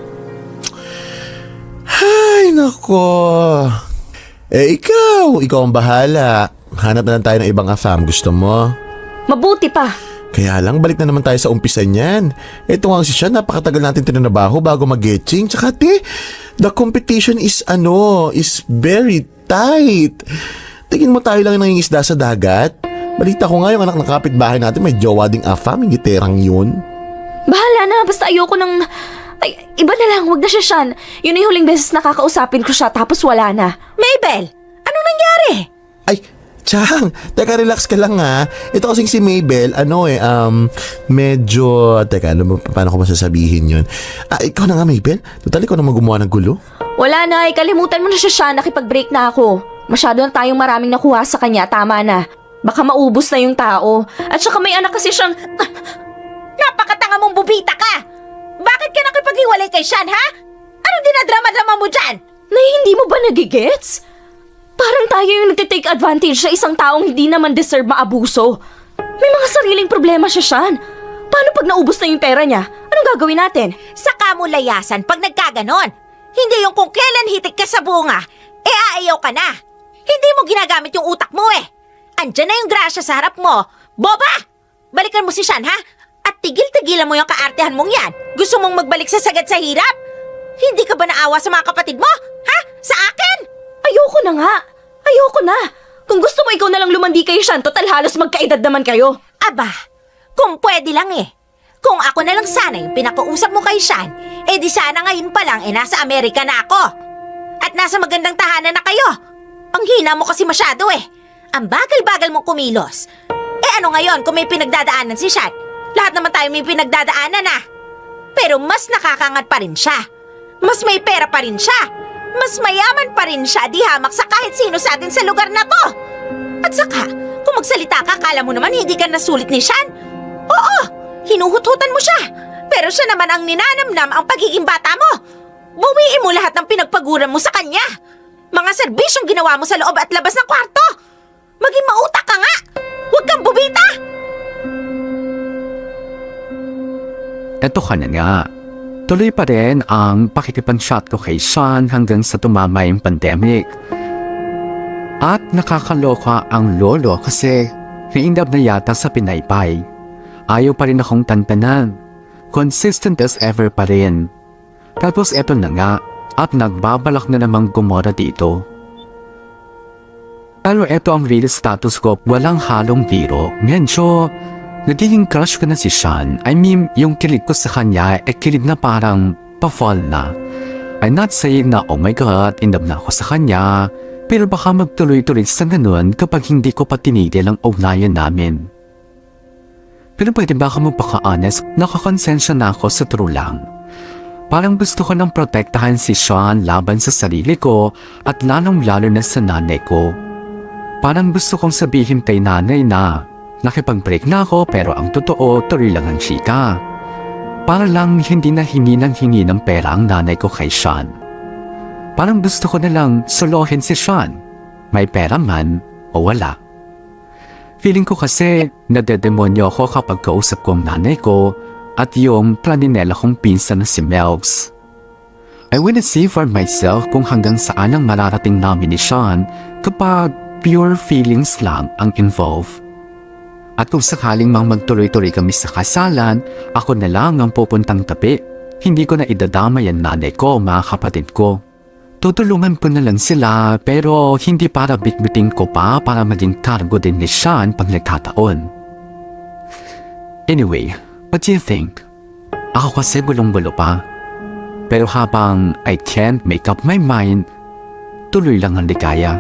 Ay, nako. Ikaw ang bahala. Hanap na lang tayo ng ibang AFAM, gusto mo? Mabuti pa. Kaya lang, balik na naman tayo sa umpisa niyan. Ito nga si Sean, napakatagal natin tinanabaho bago mag-getching. Tsaka the competition is very tight. Tingin mo tayo lang nangingisda sa dagat? Balita ko nga yung anak ng kapitbahay natin may jowa ding AFAM, yung giterang yun. Bahala na, basta ayoko ng... Ay, iba na lang, wag na siya, Sean. Yun na yung huling beses nakakausapin ko siya, tapos wala na. Mabel, anong nangyari? Ay, Chang, teka, relax ka lang Ito kasing si Mabel, medyo... Teka, paano ko masasabihin yun? Ikaw na nga, Mabel. Total, ikaw na gumawa ng gulo. Wala na, kalimutan mo na siya, Sean. Nakipag-break na ako. Masyado na tayong maraming nakuha sa kanya, tama na. Baka maubos na yung tao. At saka may anak kasi siyang... Napakatanga mong bubita ka! Bakit ka nakipag-iwalay kay Sean, ha? Anong dinadrama-drama mo dyan? Na hindi mo ba nagigets? Parang tayo yung nagtitake advantage sa isang taong hindi naman deserve maabuso. May mga sariling problema siya, Sean. Paano pag naubos na yung pera niya? Anong gagawin natin? Saka mo layasan pag nagkaganon. Hindi yung kung kailan hitik ka sa bunga, aayaw ka na. Hindi mo ginagamit yung utak mo Andyan na yung grasya sa harap mo. Boba! Balikan mo si Sean, ha? At tigil-tigilan mo yung kaartehan mong yan. Gusto mong magbalik sa sagad sa hirap? Hindi ka ba naawa sa mga kapatid mo? Ha? Sa akin? Ayoko na nga. Ayoko na. Kung gusto mo ikaw na lang lumandi kay Sean, total halos magkaedad naman kayo. Aba, kung pwede lang Kung ako na lang sana yung pinakausap mo kay Sean, di sana ngayon pa lang nasa Amerika na ako. At nasa magandang tahanan na kayo. Ang hina mo kasi masyado Ang bagal-bagal mong kumilos. Ano ngayon kung may pinagdadaanan si Sean? Lahat naman tayo may pinagdadaanan Pero mas nakakangat pa rin siya. Mas may pera pa rin siya. Mas mayaman pa rin siya di hamak sa kahit sino sa atin sa lugar na to. At saka, kung magsalita ka, kala mo naman hindi ka nasulit ni Sean? Oo, hinuhut-hutan mo siya. Pero siya naman ang ninanamnam ang pagiging bata mo. Buwiin mo lahat ng pinagpaguran mo sa kanya. Mga serbisyong ginawa mo sa loob at labas ng kwarto. Maging mautak ka nga. Huwag kang bubita. Eto ka na nga. Tuloy pa rin ang pakikipanshot ko kay Sean hanggang sa tumama yung pandemic. At nakakaloka ang lolo kasi naindab na yata sa pinaypay. Ayaw pa rin akong tantanan. Consistent as ever pa rin. Tapos eto na nga at nagbabalak na namang gumora dito. Pero eto ang real status ko, walang halong biro. Medyo nagiging crush ko na si Sean. I mean, yung kilig ko sa kanya kilig na parang pa-fall na. I'm not saying na oh my God, in love na ako sa kanya. Pero baka magtuloy-tuloy sa ganun kapag hindi ko pa tinigil ang ugnayan namin. Pero pwede ba ka magpaka-honest? Nakakonsensya na ako sa true lang. Parang gusto ko nang protektahan si Sean laban sa sarili ko at lalong-lalo na sa nanay ko. Parang gusto kong sabihin kay nanay na nakipag-break na ako pero ang totoo tuloy lang ang chika. Para lang hindi na hingi ng pera ang nanay ko kay Sean. Parang gusto ko na lang solohin si Sean. May pera man o wala. Feeling ko kasi nadedemonyo ako kapag kausap ko ang nanay ko at yung planinela kong pinsan na si Melvs. I wanna see for myself kung hanggang saan ang mararating namin ni Sean kapag pure feelings lang ang involved. At kung sakaling mang magtuloy-tuloy kami sa kasalan, ako na lang ang pupuntang tabi. Hindi ko na idadamay ang nanay ko, mga kapatid ko. Tutulungan ko na lang sila pero hindi para bitbiting ko pa para maging cargo din ni Sean pag nagkataon. Anyway, what do you think? Ako kasi gulong-gulo pa. Pero habang I can't make up my mind, tuloy lang ang ligaya.